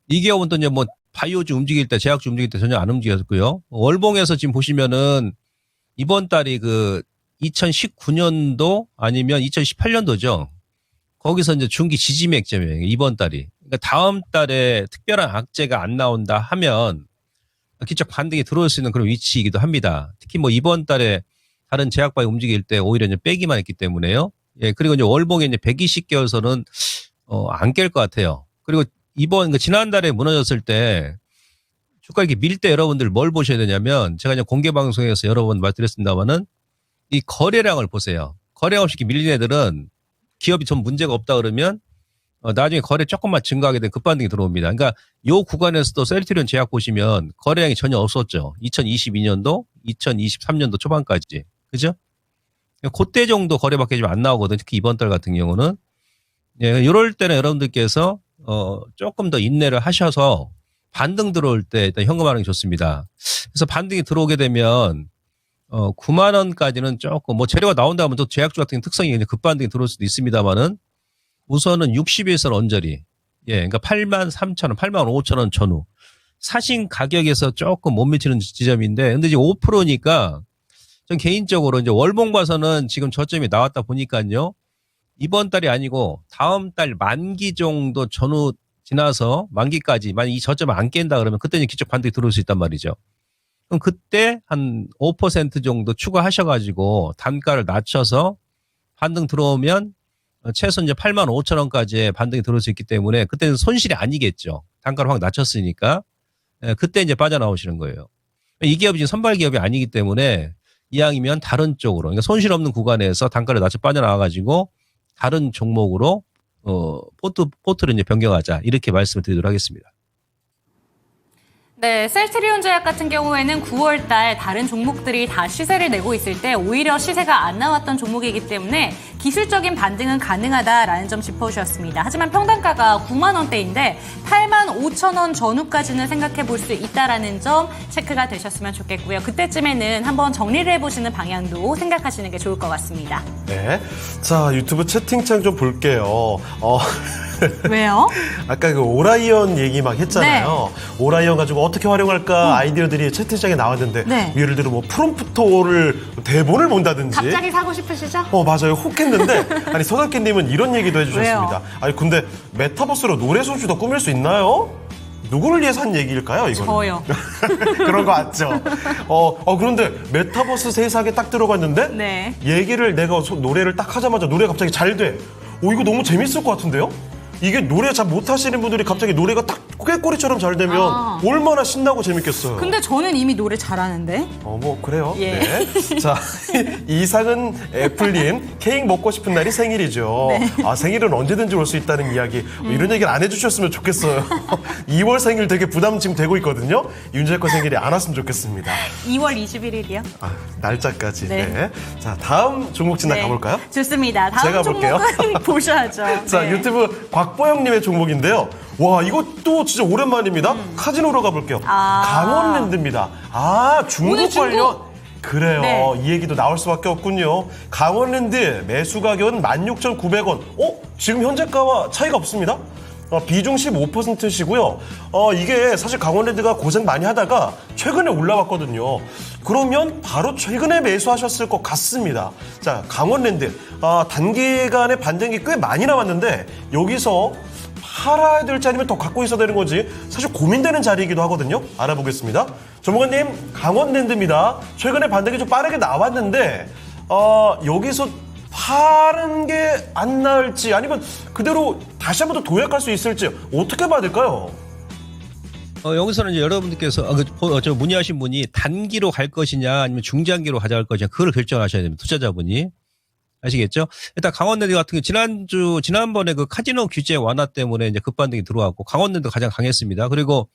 이 기업은 또 이제 뭐 바이오주 움직일 때, 제약주 움직일 때 전혀 안 움직였고요. 월봉에서 지금 보시면은 이번 달이 2019년도 아니면 2018년도죠. 거기서 이제 중기 지지 맥점이에요. 이번 달이. 그러니까 다음 달에 특별한 악재가 안 나온다 하면 기적 반등이 들어올 수 있는 그런 위치이기도 합니다. 특히 뭐 이번 달에 다른 제약바이 움직일 때 오히려 이제 빼기만 했기 때문에요. 예, 그리고 이제 월봉에 이제 120개월선은 안 깰 것 같아요. 그리고 지난달에 무너졌을 때 주가 이렇게 밀 때 여러분들 뭘 보셔야 되냐면 제가 이제 공개 방송에서 여러 번 말씀드렸습니다만은 이 거래량을 보세요. 거래량 없이 이렇게 밀린 애들은 기업이 좀 문제가 없다 그러면 나중에 거래 조금만 증가하게 되면 급반등이 들어옵니다. 그러니까 요 구간에서도 셀트리온 제약 보시면 거래량이 전혀 없었죠. 2022년도, 2023년도 초반까지. 그죠? 그때 정도 거래밖에 좀 안 나오거든요. 특히 이번 달 같은 경우는. 예, 이럴 때는 여러분들께서 조금 더 인내를 하셔서 반등 들어올 때 일단 현금화하는 게 좋습니다. 그래서 반등이 들어오게 되면 9만 원까지는 조금 뭐 재료가 나온다면 또 제약주 같은 특성이 급반등이 들어올 수도 있습니다만은 우선은 60일선 언저리, 예, 그러니까 8만 3천 원, 8만 5천 원 전후 사신 가격에서 조금 못 미치는 지점인데, 근데 이제 5%니까 전 개인적으로 이제 월봉 봐서는 지금 저점이 나왔다 보니까요. 이번 달이 아니고 다음 달 만기 정도 전후 지나서 만기까지 만약 이 저점을 안 깬다 그러면 그때는 기적 반등이 들어올 수 있단 말이죠. 그럼 그때 한 5% 정도 추가하셔가지고 단가를 낮춰서 반등 들어오면 최소 이제 8만 5천 원까지의 반등이 들어올 수 있기 때문에 그때는 손실이 아니겠죠. 단가를 확 낮췄으니까. 그때 이제 빠져나오시는 거예요. 이 기업이 지금 선발 기업이 아니기 때문에 이왕이면 다른 쪽으로, 그러니까 손실 없는 구간에서 단가를 낮춰 빠져나와가지고 다른 종목으로 포트를 이제 변경하자 이렇게 말씀을 드리도록 하겠습니다. 네, 셀트리온제약 같은 경우에는 9월 달 다른 종목들이 다 시세를 내고 있을 때 오히려 시세가 안 나왔던 종목이기 때문에 기술적인 반등은 가능하다라는 점 짚어주셨습니다. 하지만 평단가가 9만 원대인데 8만 5천 원 전후까지는 생각해 볼 수 있다라는 점 체크가 되셨으면 좋겠고요. 그때쯤에는 한번 정리를 해보시는 방향도 생각하시는 게 좋을 것 같습니다. 네. 자, 유튜브 채팅창 좀 볼게요. 왜요? 아까 그 오라이언 얘기 막 했잖아요. 오라이언 가지고 어떻게 활용할까 아이디어들이 채팅창에 나왔는데 네. 예를 들어 뭐 프롬프터를 대본을 본다든지 갑자기 사고 싶으시죠? 맞아요. 혹했는데 아니 서당깨님은 이런 얘기도 해주셨습니다. 왜요? 아니 근데 메타버스로 노래 소주 더 꾸밀 수 있나요? 누구를 위해서 한 얘기일까요, 이건? 저요. 그런 거 같죠? 그런데 메타버스 세상에 딱 들어갔는데 네. 얘기를 내가 노래를 딱 하자마자 노래가 갑자기 잘 돼. 이거 너무 재밌을 것 같은데요? 이게 노래 잘 못하시는 분들이 갑자기 노래가 딱 꾀꼬리처럼 잘 되면 얼마나 신나고 재밌겠어요. 근데 저는 이미 노래 잘하는데. 뭐 그래요. 예. 네. 자, 이상은 애플님 케이크 먹고 싶은 날이 생일이죠. 네. 생일은 언제든지 올 수 있다는 이야기. 이런 얘기를 안 해주셨으면 좋겠어요. 2월 생일 되게 부담 지금 되고 있거든요. 윤재거 생일이 안 왔으면 좋겠습니다. 2월 21일이요? 날짜까지. 네. 네. 자, 다음 종목 진단 가볼까요? 좋습니다. 다음 제가 볼게요. 종목은 보셔야죠. 자, 네. 유튜브 곽보영님의 종목인데요. 와, 이것도 진짜 오랜만입니다. 카지노로 가볼게요. 강원랜드입니다. 중국 오늘 중국? 관련. 그래요. 네. 이 얘기도 나올 수밖에 없군요. 강원랜드 매수 가격은 16,900원. 지금 현재가와 차이가 없습니다. 비중 15%시고요. 이게 사실 강원랜드가 고생 많이 하다가 최근에 올라왔거든요. 그러면 바로 최근에 매수하셨을 것 같습니다. 자, 강원랜드. 단기간에 반등이 꽤 많이 나왔는데 여기서 팔아야 될지 아니면 더 갖고 있어야 되는 건지 사실 고민되는 자리이기도 하거든요. 알아보겠습니다. 전문가님, 강원랜드입니다. 최근에 반등이 좀 빠르게 나왔는데 여기서 파는 게 안 나을지 아니면 그대로 다시 한 번 더 도약할 수 있을지 어떻게 봐야 될까요? 여기서는 이제 여러분들께서 문의하신 분이 단기로 갈 것이냐 아니면 중장기로 가져갈 것이냐 그걸 결정하셔야 됩니다. 투자자분이. 아시겠죠? 일단 강원랜드 같은 경우 지난번에 그 카지노 규제 완화 때문에 이제 급반등이 들어왔고 강원랜드 가장 강했습니다. 그리고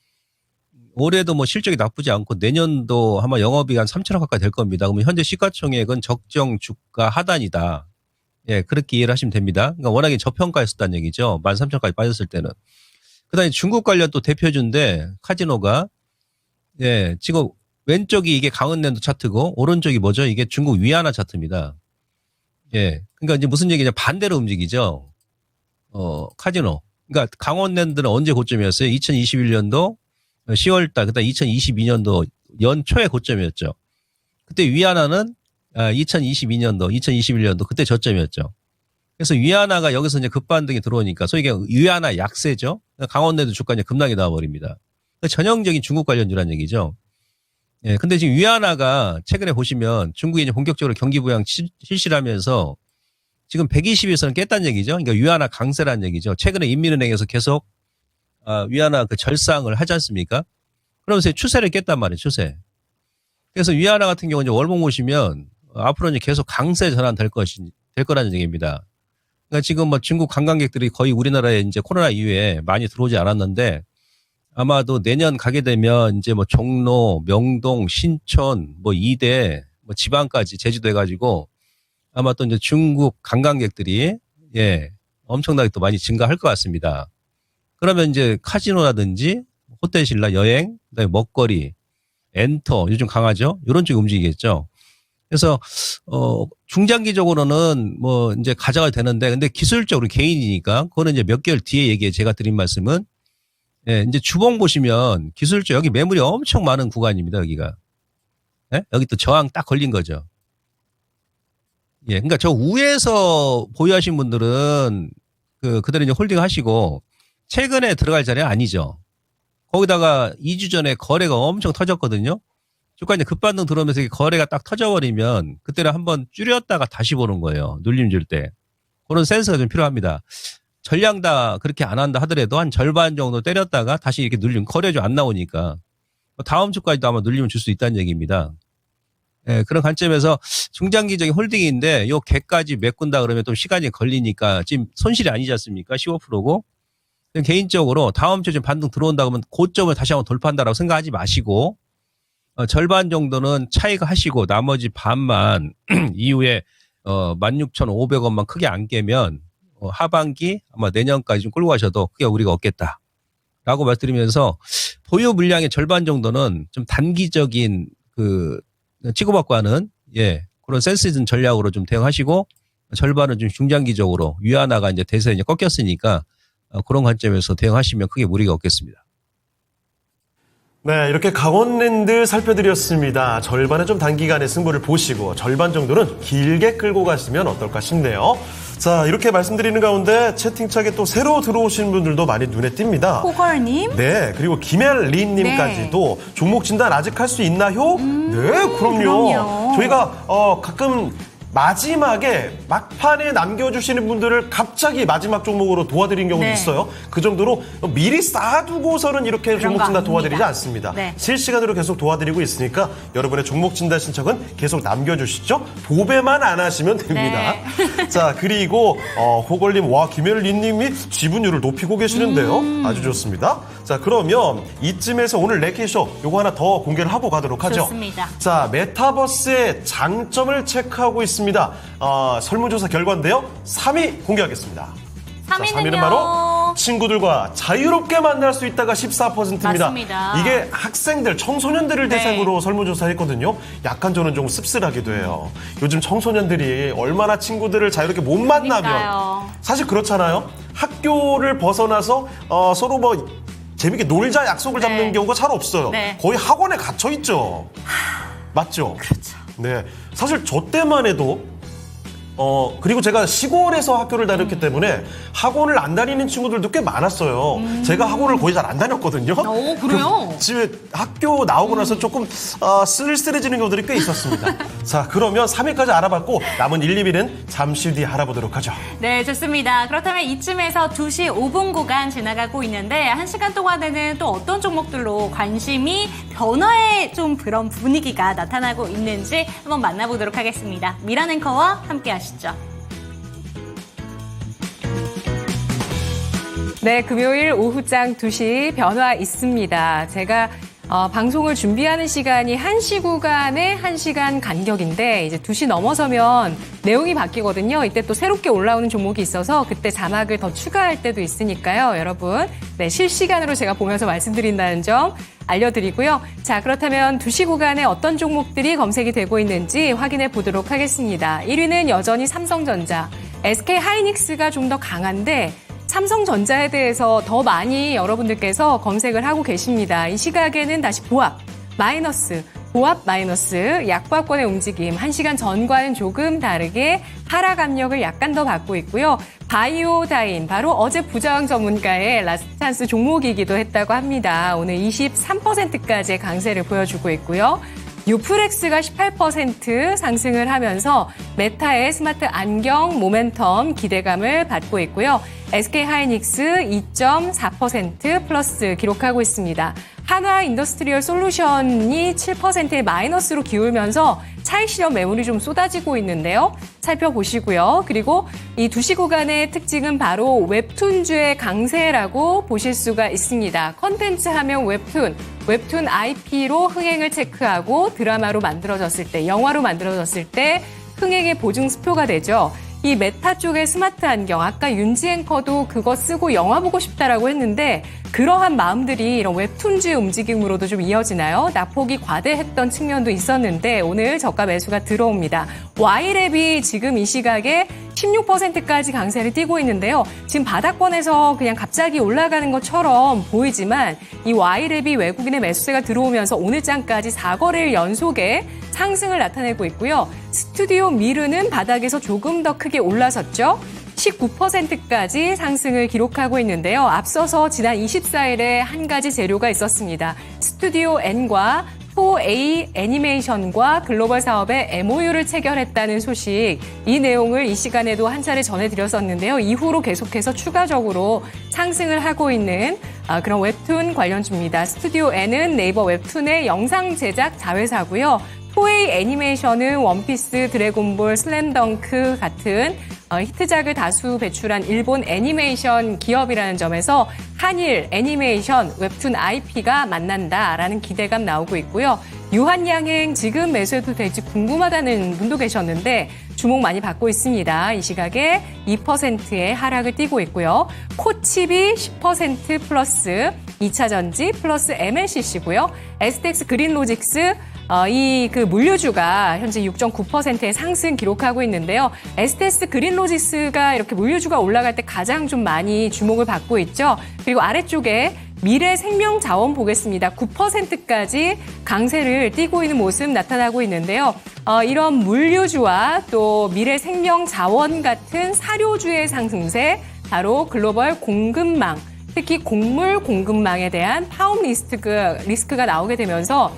올해도 뭐 실적이 나쁘지 않고 내년도 아마 영업이익 한 3천억 가까이 될 겁니다. 그러면 현재 시가총액은 적정 주가 하단이다. 예, 그렇게 이해를 하시면 됩니다. 그러니까 워낙에 저평가였었다는 얘기죠. 13,000까지 빠졌을 때는. 그 다음에 중국 관련 또 대표주인데 카지노가 예, 지금 왼쪽이 이게 강원랜드 차트고 오른쪽이 뭐죠? 이게 중국 위안화 차트입니다. 예. 그러니까 이제 무슨 얘기냐. 반대로 움직이죠. 카지노. 그러니까 강원랜드는 언제 고점이었어요? 2021년도 10월달, 그다음 2022년도 연초에 고점이었죠. 그때 위안화는 2022년도, 2021년도 그때 저점이었죠. 그래서 위안화가 여기서 이제 급반등이 들어오니까 소위 위안화 약세죠. 강원랜드 주가 이제 급락이 나와버립니다. 전형적인 중국 관련주라는 얘기죠. 예, 근데 지금 위안화가 최근에 보시면 중국이 이제 본격적으로 경기 부양 실시를 하면서 지금 120에서는 깼다는 얘기죠. 그러니까 위안화 강세라는 얘기죠. 최근에 인민은행에서 계속 위안화 그 절상을 하지 않습니까? 그러면서 추세를 깼단 말이에요, 추세. 그래서 위안화 같은 경우 이제 월봉 보시면 앞으로 이제 계속 강세 전환 될 거라는 얘기입니다. 그러니까 지금 뭐 중국 관광객들이 거의 우리나라에 이제 코로나 이후에 많이 들어오지 않았는데 아마도 내년 가게 되면 이제 뭐 종로, 명동, 신촌, 뭐 이대, 뭐 지방까지 제주도 해가지고 아마 또 이제 중국 관광객들이 예 엄청나게 또 많이 증가할 것 같습니다. 그러면 이제 카지노라든지 호텔 신라 여행, 그다음에 먹거리, 엔터 요즘 강하죠. 이런 쪽이 움직이겠죠. 그래서 중장기적으로는 뭐 이제 가져가야 되는데 근데 기술적으로 개인이니까 그거는 이제 몇 개월 뒤에 얘기해 제가 드린 말씀은. 예, 이제 주봉 보시면 기술적 여기 매물이 엄청 많은 구간입니다, 여기가. 예? 여기 또 저항 딱 걸린 거죠. 예, 그러니까 저 우에서 보유하신 분들은 그대로 이제 홀딩 하시고 최근에 들어갈 자리는 아니죠. 거기다가 2주 전에 거래가 엄청 터졌거든요. 주가 이제 급반등 들어오면서 거래가 딱 터져버리면 그때는 한번 줄였다가 다시 보는 거예요. 눌림 줄 때. 그런 센스가 좀 필요합니다. 전량 다 그렇게 안 한다 하더라도 한 절반 정도 때렸다가 다시 이렇게 눌리면 거래가 안 나오니까 다음 주까지도 아마 눌리면 줄 수 있다는 얘기입니다. 예, 그런 관점에서 중장기적인 홀딩인데 요 개까지 메꾼다 그러면 좀 시간이 걸리니까 지금 손실이 아니지 않습니까? 15%고. 개인적으로 다음 주에 좀 반등 들어온다 그러면 고점을 다시 한번 돌파한다라고 생각하지 마시고 절반 정도는 차익 하시고 나머지 반만 이후에 16,500원만 크게 안 깨면 하반기 아마 내년까지 좀 끌고 가셔도 크게 우리가 없겠다라고 말씀드리면서 보유 물량의 절반 정도는 좀 단기적인 그 치고받고 하는 그런 센스 있는 전략으로 좀 대응하시고 절반은 좀 중장기적으로 위안화가 이제 대세 이제 꺾였으니까 그런 관점에서 대응하시면 크게 무리가 없겠습니다. 네, 이렇게 강원랜드 살펴드렸습니다. 절반은 좀 단기간에 승부를 보시고 절반 정도는 길게 끌고 가시면 어떨까 싶네요. 자, 이렇게 말씀드리는 가운데 채팅창에 또 새로 들어오신 분들도 많이 눈에 띕니다. 호걸님. 네, 그리고 김혜린님까지도 네. 종목 진단 아직 할 수 있나요? 네, 그럼요. 저희가 가끔 마지막에 막판에 남겨주시는 분들을 갑자기 마지막 종목으로 도와드린 경우도 네. 있어요. 그 정도로 미리 쌓아두고서는 이렇게 그런 종목 거 진단 아닙니다. 도와드리지 않습니다. 네. 실시간으로 계속 도와드리고 있으니까 여러분의 종목 진단 신청은 계속 남겨주시죠. 보배만 안 하시면 됩니다. 네. 자, 그리고 호걸님, 와, 김혜린님이 지분율을 높이고 계시는데요. 아주 좋습니다. 자, 그러면 이쯤에서 오늘 레키쇼 요거 하나 더 공개를 하고 가도록 하죠. 좋습니다. 자, 메타버스의 장점을 체크하고 있습니다. 설문조사 결과인데요. 3위 공개하겠습니다. 3위는요. 3위는 바로 친구들과 자유롭게 만날 수 있다가 14%입니다. 맞습니다. 이게 학생들, 청소년들을 네. 대상으로 설문조사했거든요. 약간 저는 좀 씁쓸하기도 해요. 요즘 청소년들이 얼마나 친구들을 자유롭게 못 만나면 그러니까요. 사실 그렇잖아요. 학교를 벗어나서 서로 뭐 재밌게 놀자 약속을 잡는 네. 경우가 잘 없어요. 네. 거의 학원에 갇혀 있죠. 맞죠? 그렇죠. 네. 사실 저 때만 해도 그리고 제가 시골에서 학교를 다녔기 때문에 학원을 안 다니는 친구들도 꽤 많았어요. 제가 학원을 거의 잘 안 다녔거든요. 오, 그래요? 집에 학교 나오고 나서 조금 쓸쓸해지는 경우들이 꽤 있었습니다. 자, 그러면 3위까지 알아봤고 남은 1, 2위는 잠시 뒤에 알아보도록 하죠. 네, 좋습니다. 그렇다면 이쯤에서 2시 5분 구간 지나가고 있는데 1시간 동안에는 또 어떤 종목들로 관심이 변화의 좀 그런 분위기가 나타나고 있는지 한번 만나보도록 하겠습니다. 미란 앵커와 함께 하시죠. 네, 금요일 오후장 2시 변화 있습니다. 제가 방송을 준비하는 시간이 1시 구간에 1시간 간격인데 이제 2시 넘어서면 내용이 바뀌거든요. 이때 또 새롭게 올라오는 종목이 있어서 그때 자막을 더 추가할 때도 있으니까요. 여러분, 네, 실시간으로 제가 보면서 말씀드린다는 점 알려드리고요. 자, 그렇다면 2시 구간에 어떤 종목들이 검색이 되고 있는지 확인해 보도록 하겠습니다. 1위는 여전히 삼성전자, SK하이닉스가 좀 더 강한데 삼성전자에 대해서 더 많이 여러분들께서 검색을 하고 계십니다. 이 시각에는 다시 보합 마이너스, 약보합권의 움직임, 1시간 전과는 조금 다르게 하락 압력을 약간 더 받고 있고요. 바이오다인, 바로 어제 부장 전문가의 라스트찬스 종목이기도 했다고 합니다. 오늘 23%까지의 강세를 보여주고 있고요. 유프렉스가 18% 상승을 하면서 메타의 스마트 안경 모멘텀 기대감을 받고 있고요. SK하이닉스 2.4% 플러스 기록하고 있습니다. 한화 인더스트리얼 솔루션이 7%의 마이너스로 기울면서 차익 실현 매물이 좀 쏟아지고 있는데요. 살펴보시고요. 그리고 이 2시 구간의 특징은 바로 웹툰주의 강세라고 보실 수가 있습니다. 컨텐츠 하면 웹툰 IP로 흥행을 체크하고 드라마로 만들어졌을 때, 영화로 만들어졌을 때 흥행의 보증 수표가 되죠. 이 메타 쪽의 스마트 안경, 아까 윤지 앵커도 그거 쓰고 영화 보고 싶다라고 했는데 그러한 마음들이 이런 웹툰주의 움직임으로도 좀 이어지나요? 낙폭이 과대했던 측면도 있었는데 오늘 저가 매수가 들어옵니다. Y랩이 지금 이 시각에 16%까지 강세를 띠고 있는데요. 지금 바닥권에서 그냥 갑자기 올라가는 것처럼 보이지만 이 Y랩이 외국인의 매수세가 들어오면서 오늘 장까지 4거래일 연속에 상승을 나타내고 있고요. 스튜디오 미르는 바닥에서 조금 더 크게 올라섰죠. 19%까지 상승을 기록하고 있는데요. 앞서서 지난 24일에 한 가지 재료가 있었습니다. 스튜디오 N과 4A 애니메이션과 글로벌 사업에 MOU를 체결했다는 소식, 이 내용을 이 시간에도 한 차례 전해드렸었는데요. 이후로 계속해서 추가적으로 상승을 하고 있는 그런 웹툰 관련주입니다. 스튜디오 N은 네이버 웹툰의 영상 제작 자회사고요. 4A 애니메이션은 원피스, 드래곤볼, 슬램덩크 같은 히트작을 다수 배출한 일본 애니메이션 기업이라는 점에서 한일 애니메이션 웹툰 IP가 만난다라는 기대감 나오고 있고요. 유한양행 지금 매수해도 될지 궁금하다는 분도 계셨는데 주목 많이 받고 있습니다. 이 시각에 2%의 하락을 띠고 있고요. 코칩이 10% 플러스 2차 전지 플러스 MLCC고요. STX 그린로직스 이 물류주가 현재 6.9%의 상승 기록하고 있는데요. STS 그린로직스가 이렇게 물류주가 올라갈 때 가장 좀 많이 주목을 받고 있죠. 그리고 아래쪽에 미래 생명 자원 보겠습니다. 9%까지 강세를 띠고 있는 모습 나타나고 있는데요. 이런 물류주와 또 미래 생명 자원 같은 사료주의 상승세, 바로 글로벌 공급망, 특히 곡물 공급망에 대한 파업 리스크가 나오게 되면서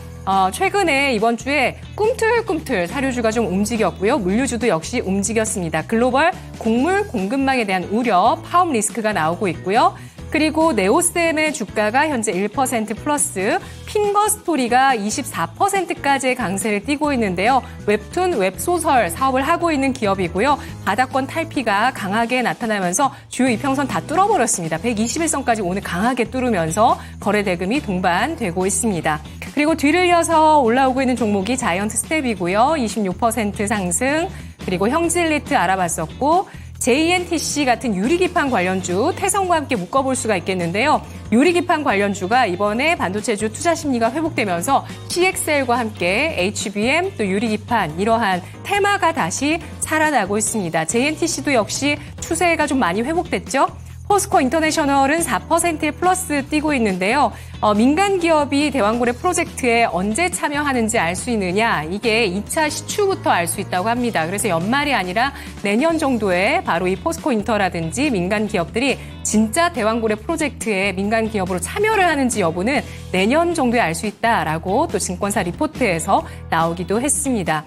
최근에 이번 주에 꿈틀꿈틀 사료주가 좀 움직였고요. 물류주도 역시 움직였습니다. 글로벌 곡물 공급망에 대한 우려, 파업 리스크가 나오고 있고요. 그리고 네오셈의 주가가 현재 1% 플러스, 핑거스토리가 24%까지의 강세를 띠고 있는데요. 웹툰, 웹소설 사업을 하고 있는 기업이고요. 바닥권 탈피가 강하게 나타나면서 주요 이평선 다 뚫어버렸습니다. 121선까지 오늘 강하게 뚫으면서 거래 대금이 동반되고 있습니다. 그리고 뒤를 이어서 올라오고 있는 종목이 자이언트 스텝이고요. 26% 상승, 그리고 형질리트 알아봤었고, JNTC 같은 유리기판 관련주 태성과 함께 묶어볼 수가 있겠는데요. 유리기판 관련주가 이번에 반도체주 투자 심리가 회복되면서 CXL과 함께 HBM 또 유리기판 이러한 테마가 다시 살아나고 있습니다. JNTC도 역시 추세가 좀 많이 회복됐죠. 포스코 인터내셔널은 4%의 플러스 띄고 있는데요. 민간 기업이 대왕고래 프로젝트에 언제 참여하는지 알 수 있느냐, 이게 2차 시추부터 알 수 있다고 합니다. 그래서 연말이 아니라 내년 정도에 바로 이 포스코 인터라든지 민간 기업들이 진짜 대왕고래 프로젝트에 민간 기업으로 참여를 하는지 여부는 내년 정도에 알 수 있다라고 또 증권사 리포트에서 나오기도 했습니다.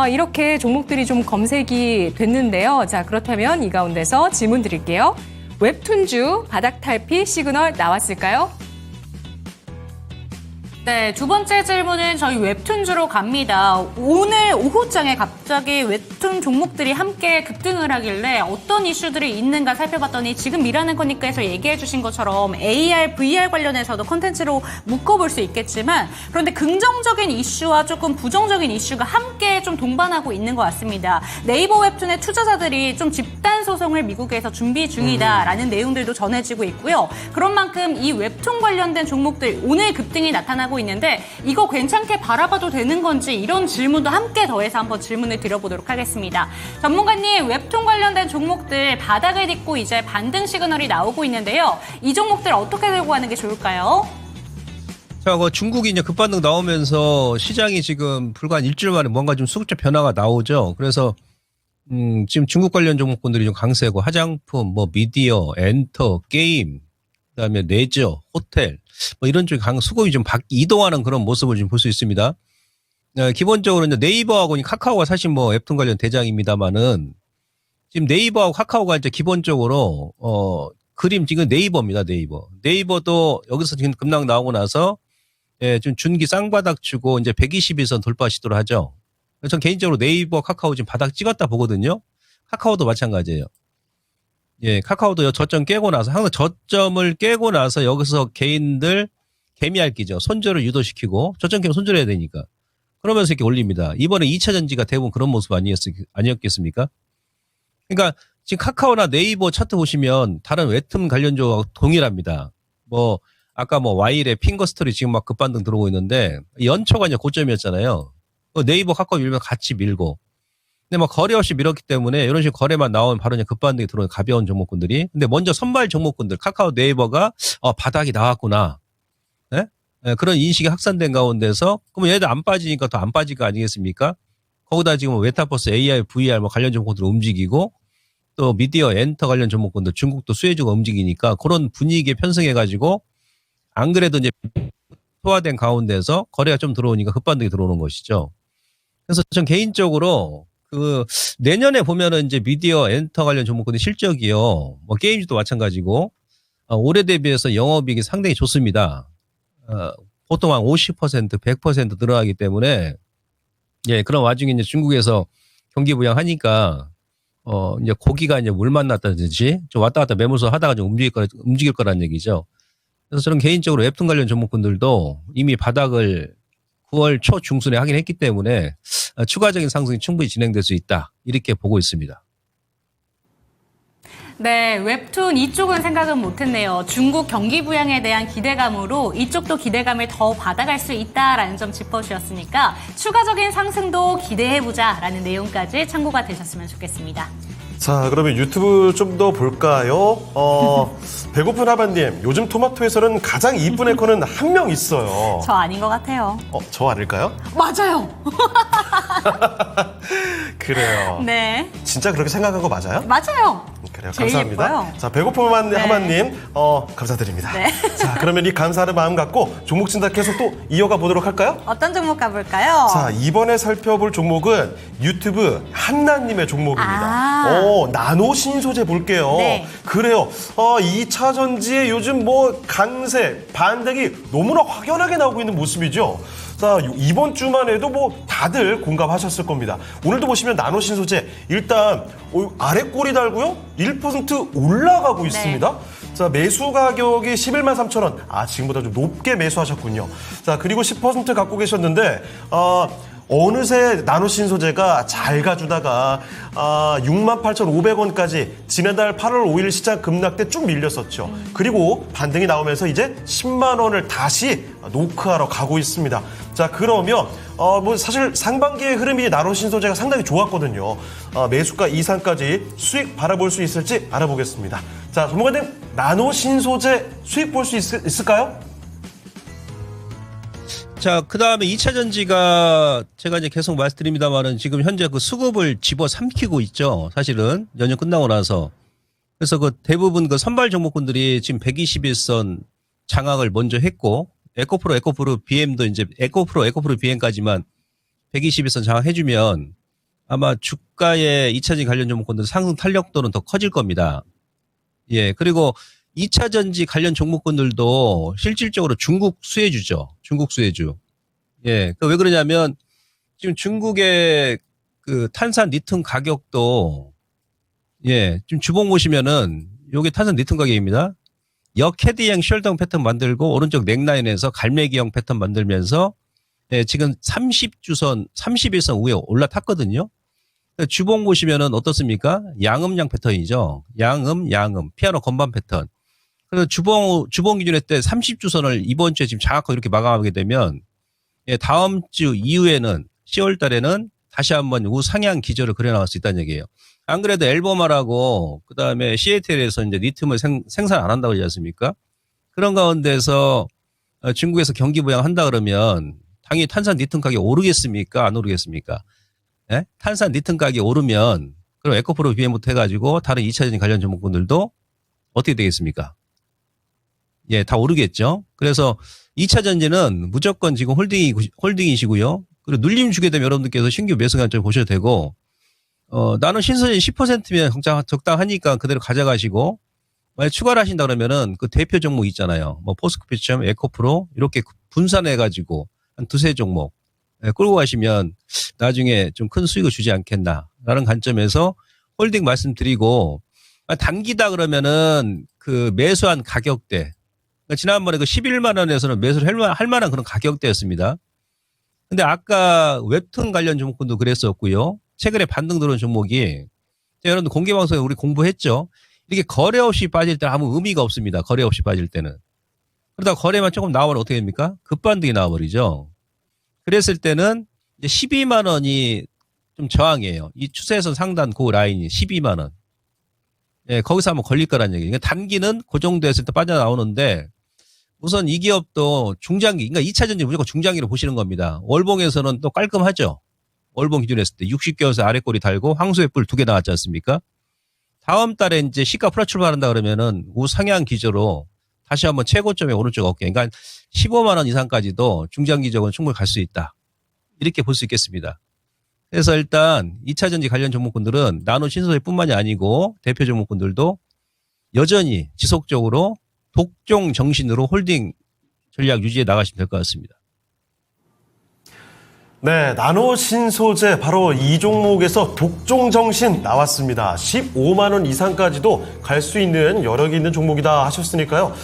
이렇게 종목들이 좀 검색이 됐는데요. 자, 그렇다면 이 가운데서 질문 드릴게요. 웹툰주 바닥 탈피 시그널 나왔을까요? 네, 두 번째 질문은 저희 웹툰주로 갑니다. 오늘 오후장에 갑자기 웹툰 종목들이 함께 급등을 하길래 어떤 이슈들이 있는가 살펴봤더니 지금 미라는 거니까에서 얘기해 주신 것처럼 AR, VR 관련해서도 콘텐츠로 묶어볼 수 있겠지만, 그런데 긍정적인 이슈와 조금 부정적인 이슈가 함께 좀 동반하고 있는 것 같습니다. 네이버 웹툰의 투자자들이 좀 집단 소송을 미국에서 준비 중이다라는 내용들도 전해지고 있고요. 그런 만큼 이 웹툰 관련된 종목들 오늘 급등이 나타나고 있는데 이거 괜찮게 바라봐도 되는 건지, 이런 질문도 함께 더해서 한번 질문을 드려보도록 하겠습니다. 전문가님, 웹툰 관련된 종목들 바닥을 딛고 이제 반등 시그널이 나오고 있는데요. 이 종목들 어떻게 들고 가는 게 좋을까요? 자, 중국이 이제 급반등 나오면서 시장이 지금 불과 한 일주일 만에 뭔가 좀 수급적 변화가 나오죠. 그래서 지금 중국 관련 종목군들이 좀 강세고, 화장품, 미디어, 엔터, 게임, 그다음에 레저, 호텔, 이런 쪽에 수급이 좀 이동하는 그런 모습을 좀 볼 수 있습니다. 기본적으로 이제 네이버하고 카카오가 사실 웹툰 관련 대장입니다만은, 지금 네이버하고 카카오가 이제 기본적으로 그림 지금 네이버입니다. 네이버도 여기서 지금 급락 나오고 나서 좀 준기 쌍바닥 주고 이제 120일선 돌파 시도를 하죠. 전 개인적으로 네이버, 카카오 지금 바닥 찍었다 보거든요. 카카오도 마찬가지예요. 예, 카카오도 저점 깨고 나서, 항상 저점을 깨고 나서 여기서 개인들 개미핥기죠. 손절을 유도시키고, 저점 깨면 손절해야 되니까. 그러면서 이렇게 올립니다. 이번에 2차 전지가 대부분 그런 모습 아니었겠습니까? 그러니까 지금 카카오나 네이버 차트 보시면 다른 웹툰 관련주와 동일합니다. 아까 와일의 핑거스토리 지금 막 급반등 들어오고 있는데, 연초가 이제 고점이었잖아요. 네이버, 카카오 밀면 같이 밀고. 근데 거래 없이 밀었기 때문에 이런 식으로 거래만 나오면 바로 이제 급반등이 들어오는 가벼운 종목군들이. 근데 먼저 선발 종목군들, 카카오, 네이버가 바닥이 나왔구나. 네? 네, 그런 인식이 확산된 가운데서, 그러면 얘들 안 빠지니까 더 안 빠질 거 아니겠습니까? 거기다 지금 메타버스, AI, VR 관련 종목들 움직이고, 또 미디어, 엔터 관련 종목군들, 중국도 수혜주가 움직이니까 그런 분위기에 편승해가지고, 안 그래도 이제 소화된 가운데서 거래가 좀 들어오니까 급반등이 들어오는 것이죠. 그래서 전 개인적으로 내년에 보면은 이제 미디어, 엔터 관련 종목들의 실적이요. 게임즈도 마찬가지고, 올해 대비해서 영업이익이 상당히 좋습니다. 보통 한 50%, 100% 늘어나기 때문에, 예, 그런 와중에 이제 중국에서 경기 부양하니까 이제 고기가 이제 물 만났다든지 좀 왔다 갔다 매물서 하다가 좀 움직일 거란 얘기죠. 그래서 저는 개인적으로 웹툰 관련 종목군들도 이미 바닥을 9월 초 중순에 하긴 했기 때문에 추가적인 상승이 충분히 진행될 수 있다. 이렇게 보고 있습니다. 네, 웹툰 이쪽은 생각은 못했네요. 중국 경기 부양에 대한 기대감으로 이쪽도 기대감을 더 받아갈 수 있다라는 점 짚어주셨으니까 추가적인 상승도 기대해보자라는 내용까지 참고가 되셨으면 좋겠습니다. 자, 그러면 유튜브 좀 더 볼까요? 배고픈 하반님, 요즘 토마토에서는 가장 이쁜 에코는 한 명 있어요. 저 아닌 것 같아요. 저 아닐까요? 맞아요. 그래요. 네, 진짜 그렇게 생각한 거 맞아요? 맞아요. 그래요. 제일 감사합니다. 예뻐요. 자, 배고픈 하반님, 감사드립니다. 네. 자, 그러면 이 감사하는 마음 갖고 종목 진단 계속 또 이어가 보도록 할까요? 어떤 종목 가볼까요? 자, 이번에 살펴볼 종목은 유튜브 한나님의 종목입니다. 나노 신소재 볼게요. 네. 그래요. 2차 전지에 요즘 뭐 강세, 반등이 너무나 확연하게 나오고 있는 모습이죠. 자, 이번 주만 해도 뭐 다들 공감하셨을 겁니다. 오늘도 보시면 나노 신소재 일단 아래 꼬리 달고요. 1% 올라가고 있습니다. 자, 매수 가격이 11만 3천 원. 지금보다 좀 높게 매수하셨군요. 자, 그리고 10% 갖고 계셨는데 어느새 나노 신소재가 잘 가주다가 68,500원까지 지난달 8월 5일 시장 급락 때 쭉 밀렸었죠. 그리고 반등이 나오면서 이제 10만 원을 다시 노크하러 가고 있습니다. 자, 그러면 뭐 사실 상반기의 흐름이 나노 신소재가 상당히 좋았거든요. 매수가 이상까지 수익 바라볼 수 있을지 알아보겠습니다. 자, 전문가님, 나노 신소재 수익 볼 수 있을까요? 자, 그 다음에 2차 전지가 제가 이제 계속 말씀드립니다만은 지금 현재 그 수급을 집어 삼키고 있죠. 사실은 연휴 끝나고 나서. 그래서 그 대부분 그 선발 종목군들이 지금 121선 장악을 먼저 했고, 에코프로 BM도 이제 에코프로 BM까지만 121선 장악해주면 아마 주가의 2차 전지 관련 종목군들 상승 탄력도는 더 커질 겁니다. 예, 그리고 2차 전지 관련 종목군들도 실질적으로 중국 수혜주죠. 중국 수혜주. 예, 그 왜 그러냐면 지금 중국의 그 탄산 리튬 가격도 지금 주봉 보시면은 요게 탄산 리튬 가격입니다. 역헤드형 숄더형 패턴 만들고 오른쪽 넥라인에서 갈매기형 패턴 만들면서 지금 31선 위에 올라탔거든요. 주봉 보시면은 어떻습니까? 양음양 패턴이죠. 양음, 피아노 건반 패턴. 그래서 주봉 기준에 때 30주선을 이번 주에 지금 장악하고 이렇게 마감하게 되면 다음 주 이후에는 10월 달에는 다시 한번 우상향 기조를 그려나갈 수 있다는 얘기예요. 안 그래도 앨범하라고 그다음에 시애틀에서 이제 리튬을 생산 안 한다고 그러지 않습니까? 그런 가운데서 중국에서 경기 부양한다 그러면 당연히 탄산 리튬 가격이 오르겠습니까? 안 오르겠습니까? 예? 탄산 리튬 가격이 오르면 그럼 에코프로 BM부터 해가지고 다른 2차 전지 관련 종목군들도 어떻게 되겠습니까? 예, 다 오르겠죠. 그래서 2차 전지는 무조건 지금 홀딩이시고요. 그리고 눌림 주게 되면 여러분들께서 신규 매수 관점 보셔도 되고, 나는 신소재 10%면 적당하니까 그대로 가져가시고, 만약 추가를 하신다 그러면은 그 대표 종목 있잖아요. 뭐 포스코피처럼 에코프로 이렇게 분산해가지고 한 두세 종목 끌고 가시면 나중에 좀 큰 수익을 주지 않겠나라는 관점에서 홀딩 말씀드리고, 단기다 그러면은 그 매수한 가격대, 그러니까 지난번에 그 11만 원에서는 매수를 할 만한 그런 가격대였습니다. 근데 아까 웹툰 관련 종목군도 그랬었고요. 최근에 반등 들어온 종목이 여러분 공개방송에 우리 공부했죠. 이렇게 거래 없이 빠질 때는 아무 의미가 없습니다. 거래 없이 빠질 때는. 그러다 거래만 조금 나오면 어떻게 됩니까? 급반등이 나와버리죠. 그랬을 때는 이제 12만 원이 좀 저항이에요. 이 추세선 상단 그 라인이 12만 원. 예, 거기서 한번 걸릴 거란 얘기예요. 그러니까 단기는 그 정도 했을 때 빠져나오는데 우선 이 기업도 중장기, 그러니까 2차 전지 무조건 중장기로 보시는 겁니다. 월봉에서는 또 깔끔하죠. 월봉 기준 했을 때 60개월에서 아래 꼬리 달고 황소의 뿔 2개 나왔지 않습니까? 다음 달에 이제 시가 풀어 출발한다 그러면은 우상향 기조로 다시 한번 최고점에 오른쪽 어깨. 그러니까 15만 원 이상까지도 중장기적으로 충분히 갈 수 있다. 이렇게 볼 수 있겠습니다. 그래서 일단 2차 전지 관련 종목군들은 나노 신소재뿐만이 아니고 대표 종목군들도 여전히 지속적으로 독종 정신으로 홀딩 전략 유지해 나가시면 될 것 같습니다. 네, 나노 신소재 바로 이 종목에서 독종정신 나왔습니다. 15만 원 이상까지도 갈 수 있는 여력이 있는 종목이다 하셨으니까요.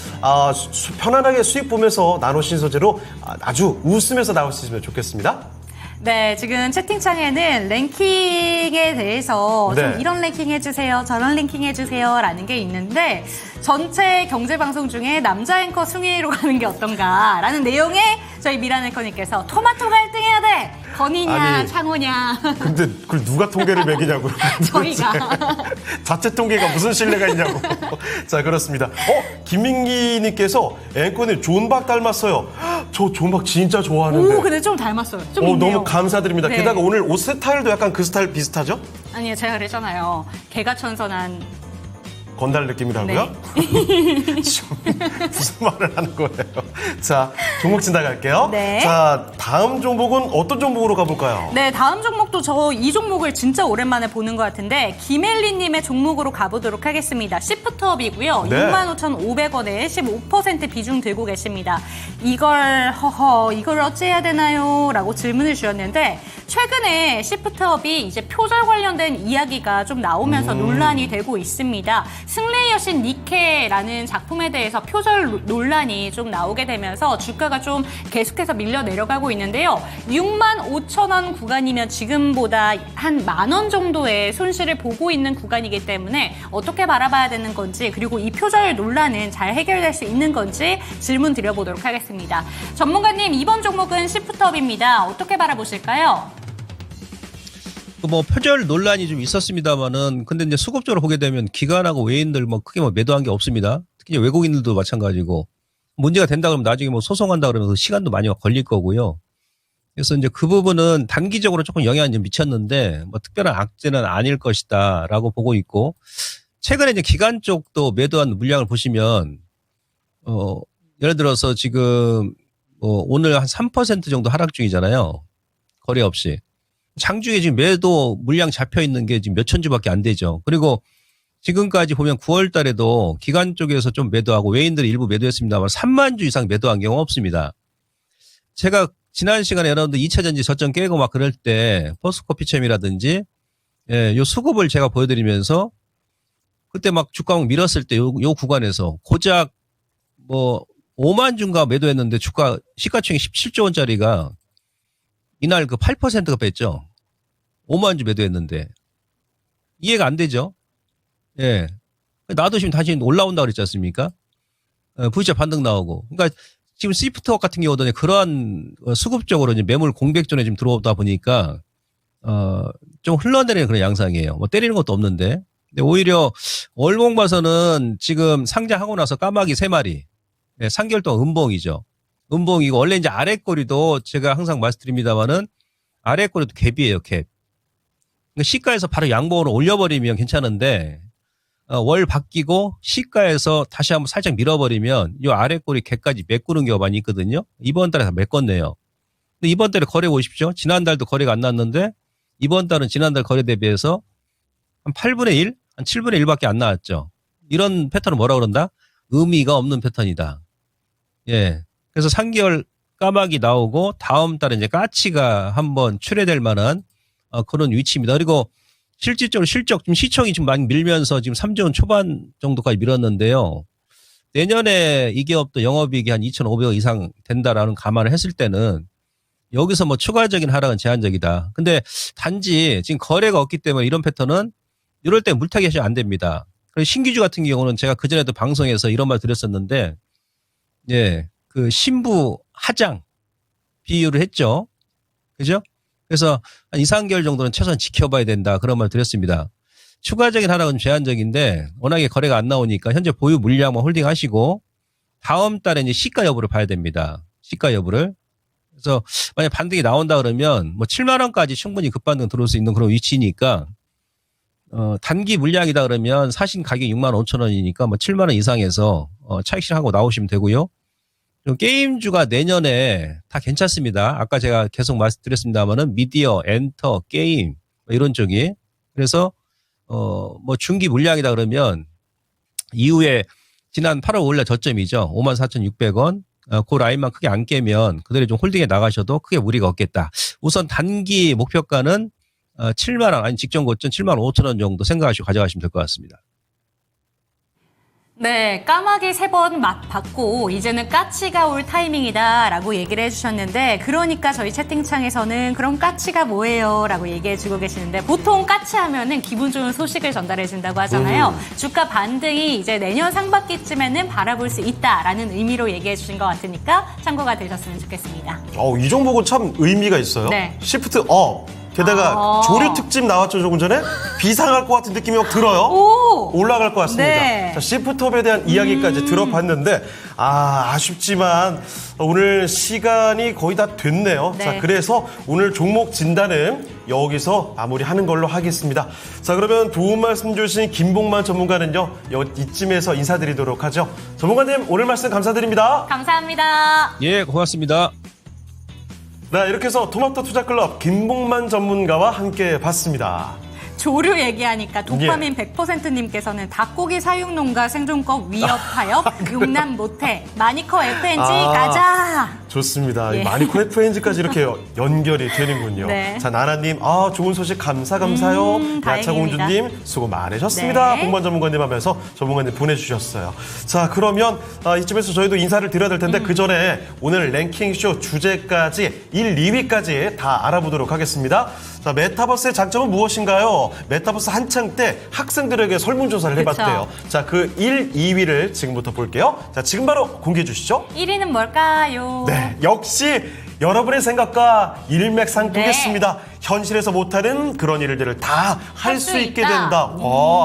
편안하게 수익 보면서 나노 신소재로 아주 웃으면서 나올 수 있으면 좋겠습니다. 네, 지금 채팅창에는 랭킹에 대해서 네. 좀 이런 랭킹 해주세요, 저런 랭킹 해주세요 라는 게 있는데 전체 경제방송 중에 남자 앵커 승리로 가는 게 어떤가라는 내용에 저희 미란 앵커님께서 토마토가 1등 해야 돼! 건이냐, 아니, 창호냐. 근데 그걸 누가 통계를 매기냐고. 저희가. 자체 통계가 무슨 신뢰가 있냐고. 자, 그렇습니다. 김민기님께서 앵커님 존박 닮았어요. 저 존박 진짜 좋아하는데. 오, 근데 좀 닮았어요. 좀 있네요. 너무 감사드립니다. 네. 게다가 오늘 옷 스타일도 약간 그 스타일 비슷하죠? 아니요, 제가 그랬잖아요. 개가천선한. 건달 느낌이라고요? 네. 지금 무슨 말을 하는 거예요? 자, 종목 진단할게요. 네. 자, 다음 종목은 어떤 종목으로 가볼까요? 네, 다음 종목도 저 이 종목을 진짜 오랜만에 보는 것 같은데 김엘리님의 종목으로 가보도록 하겠습니다. 시프트업이고요. 네. 65,500원에 15% 비중 들고 계십니다. 이걸 어찌해야 되나요? 라고 질문을 주셨는데 최근에 시프트업이 이제 표절 관련된 이야기가 좀 나오면서 논란이 되고 있습니다. 승리의 여신 니케라는 작품에 대해서 표절 논란이 좀 나오게 되면서 주가가 좀 계속해서 밀려 내려가고 있는데요. 65,000원 구간이면 지금보다 한 10,000원 정도의 손실을 보고 있는 구간이기 때문에 어떻게 바라봐야 되는 건지 그리고 이 표절 논란은 잘 해결될 수 있는 건지 질문 드려보도록 하겠습니다. 전문가님, 이번 종목은 시프트업입니다. 어떻게 바라보실까요? 뭐 표절 논란이 좀 있었습니다만은 근데 이제 수급적으로 보게 되면 기관하고 외인들 뭐 크게 뭐 매도한 게 없습니다. 특히 외국인들도 마찬가지고 문제가 된다 그러면 나중에 뭐 소송한다 그러면 시간도 많이 걸릴 거고요. 그래서 이제 그 부분은 단기적으로 조금 영향이 좀 미쳤는데 뭐 특별한 악재는 아닐 것이다라고 보고 있고 최근에 이제 기관 쪽도 매도한 물량을 보시면 예를 들어서 지금 오늘 한 3% 정도 하락 중이잖아요. 거래 없이. 장중에 지금 매도 물량 잡혀 있는 게 지금 몇천 주밖에 안 되죠. 그리고 지금까지 보면 9월 달에도 기관 쪽에서 좀 매도하고 외인들이 일부 매도했습니다만 3만 주 이상 매도한 경우 없습니다. 제가 지난 시간에 여러분들 2차 전지 저점 깨고 막 그럴 때 포스코피챔이라든지 요 수급을 제가 보여드리면서 그때 막 주가 막 밀었을 때 요 구간에서 고작 뭐 5만 주인가 매도했는데 주가 시가총액 17조 원짜리가 이날 그 8%가 뺐죠. 5만 주 매도했는데 이해가 안 되죠. 예, 놔두시면 다시 올라온다 그랬지 않습니까? V자 반등 나오고. 그러니까 지금 시프트업 같은 경우도 그러한 수급적으로 이제 매물 공백존에 좀 들어오다 보니까 좀 흘러내리는 그런 양상이에요. 뭐 때리는 것도 없는데. 근데 오히려 월봉 봐서는 지금 상장하고 나서 까마귀 3마리, 3개월 동안 음봉이죠. 음봉이고 원래 이제 아랫꼬리도 제가 항상 말씀드립니다만은 아랫꼬리도 갭이에요, 갭. 그러니까 시가에서 바로 양봉으로 올려버리면 괜찮은데 월 바뀌고 시가에서 다시 한번 살짝 밀어버리면 이 아랫꼬리 갭까지 메꾸는 경우가 많이 있거든요. 이번 달에 다 메꿨네요. 근데 이번 달에 거래 보십시오. 지난달도 거래가 안 났는데 이번 달은 지난달 거래 대비해서 한 8분의 1, 한 7분의 1밖에 안 나왔죠. 이런 패턴은 뭐라 그런다? 의미가 없는 패턴이다. 예. 그래서 3개월 까마귀 나오고 다음 달에 이제 까치가 한번 출회될 만한 그런 위치입니다. 그리고 실질적으로 실적 좀 시총이 지금 많이 밀면서 지금 3조 원 초반 정도까지 밀었는데요. 내년에 이 기업도 영업이익이 한 2,500억 이상 된다라는 감안을 했을 때는 여기서 뭐 추가적인 하락은 제한적이다. 근데 단지 지금 거래가 없기 때문에 이런 패턴은 이럴 때 물타기 하시면 안 됩니다. 그리고 신기주 같은 경우는 제가 그전에도 방송에서 이런 말 드렸었는데 예, 그 신부 하장 비유를 했죠. 그죠? 그래서 한 2, 3개월 정도는 최소한 지켜봐야 된다. 그런 말 드렸습니다. 추가적인 하락은 제한적인데 워낙에 거래가 안 나오니까 현재 보유 물량만 홀딩하시고 다음 달에 이제 시가 여부를 봐야 됩니다. 시가 여부를. 그래서 만약 반등이 나온다 그러면 뭐 7만 원까지 충분히 급반등 들어올 수 있는 그런 위치니까 단기 물량이다 그러면 사신 가격이 6만 5천 원이니까 뭐 7만 원 이상에서 차익 실하고 나오시면 되고요. 게임주가 내년에 다 괜찮습니다. 아까 제가 계속 말씀드렸습니다만은 미디어, 엔터, 게임 이런 쪽이. 그래서 뭐 중기 물량이다 그러면 이후에 지난 8월 5일날 저점이죠. 54,600원. 그 라인만 크게 안 깨면 그들이 좀 홀딩에 나가셔도 크게 무리가 없겠다. 우선 단기 목표가는 7만 원, 아니 직전 고점 7만 5천 원 정도 생각하시고 가져가시면 될 것 같습니다. 네, 까마귀 3번 받고 이제는 까치가 올 타이밍이다라고 얘기를 해주셨는데, 그러니까 저희 채팅창에서는 그럼 까치가 뭐예요? 라고 얘기해주고 계시는데, 보통 까치 하면은 기분 좋은 소식을 전달해준다고 하잖아요. 주가 반등이 이제 내년 상반기쯤에는 바라볼 수 있다라는 의미로 얘기해주신 것 같으니까 참고가 되셨으면 좋겠습니다. 이 종목은 참 의미가 있어요. 네. 시프트 업. 게다가 조류 특집 나왔죠, 조금 전에? 비상할 것 같은 느낌이 막 들어요. 오! 올라갈 것 같습니다. 네. 자, 시프트업에 대한 이야기까지 들어봤는데, 아쉽지만 오늘 시간이 거의 다 됐네요. 네. 자, 그래서 오늘 종목 진단은 여기서 마무리하는 걸로 하겠습니다. 자, 그러면 도움 말씀 주신 김봉만 전문가는요, 이쯤에서 인사드리도록 하죠. 전문가님, 오늘 말씀 감사드립니다. 감사합니다. 예, 고맙습니다. 네, 이렇게 해서 토마토 투자클럽 김봉만 전문가와 함께 봤습니다. 조류 얘기하니까 도파민 100%님께서는 닭고기 사육농가 생존법 위협하여 용납 못해. 마니커 FNG 가자. 좋습니다. 예. 이 마니코 FNG까지 이렇게 연결이 되는군요. 네. 자, 나나님, 좋은 소식 감사해요. 야차공주님, 수고 많으셨습니다. 네. 봉만 전문가님 하면서 전문가님 보내주셨어요. 자, 그러면 이쯤에서 저희도 인사를 드려야 될 텐데, 그 전에 오늘 랭킹쇼 주제까지 1, 2위까지 다 알아보도록 하겠습니다. 자, 메타버스의 장점은 무엇인가요? 메타버스 한창 때 학생들에게 설문조사를 해봤대요. 자, 그 1, 2위를 지금부터 볼게요. 자, 지금 바로 공개해 주시죠. 1위는 뭘까요? 네, 역시 여러분의 생각과 일맥상통했습니다. 네. 현실에서 못하는 그런 일들을 다 할 수 있게 있다. 된다.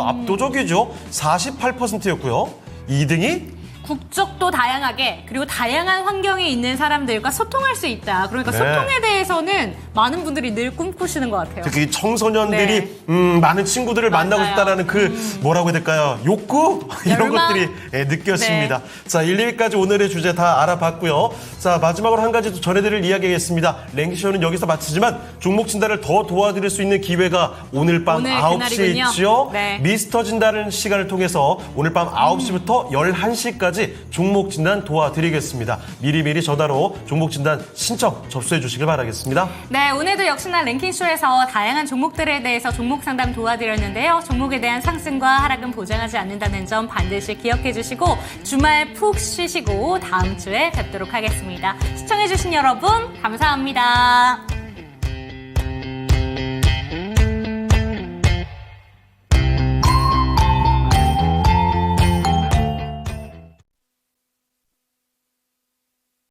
압도적이죠. 48%였고요. 2등이 국적도 다양하게, 그리고 다양한 환경에 있는 사람들과 소통할 수 있다. 그러니까 네. 소통에 대해서는 많은 분들이 늘 꿈꾸시는 것 같아요. 특히 청소년들이 많은 친구들을 만나고 맞아요. 싶다라는 뭐라고 해야 될까요? 욕구? 이런 열망? 것들이 느껴집니다. 자, 1, 2위까지 오늘의 주제 다 알아봤고요. 자, 마지막으로 한 가지 더 전해드릴 이야기겠습니다. 랭키쇼는 여기서 마치지만 종목 진단을 더 도와드릴 수 있는 기회가 오늘 밤 오늘 9시에 그날이군요. 있죠. 네. 미스터 진단을 시간을 통해서 오늘 밤 9시부터 11시까지 종목 진단 도와드리겠습니다. 미리미리 전화로 종목 진단 신청 접수해 주시길 바라겠습니다. 네, 오늘도 역시나 랭킹쇼에서 다양한 종목들에 대해서 종목 상담 도와드렸는데요. 종목에 대한 상승과 하락은 보장하지 않는다는 점 반드시 기억해 주시고 주말 푹 쉬시고 다음 주에 뵙도록 하겠습니다. 시청해 주신 여러분 감사합니다.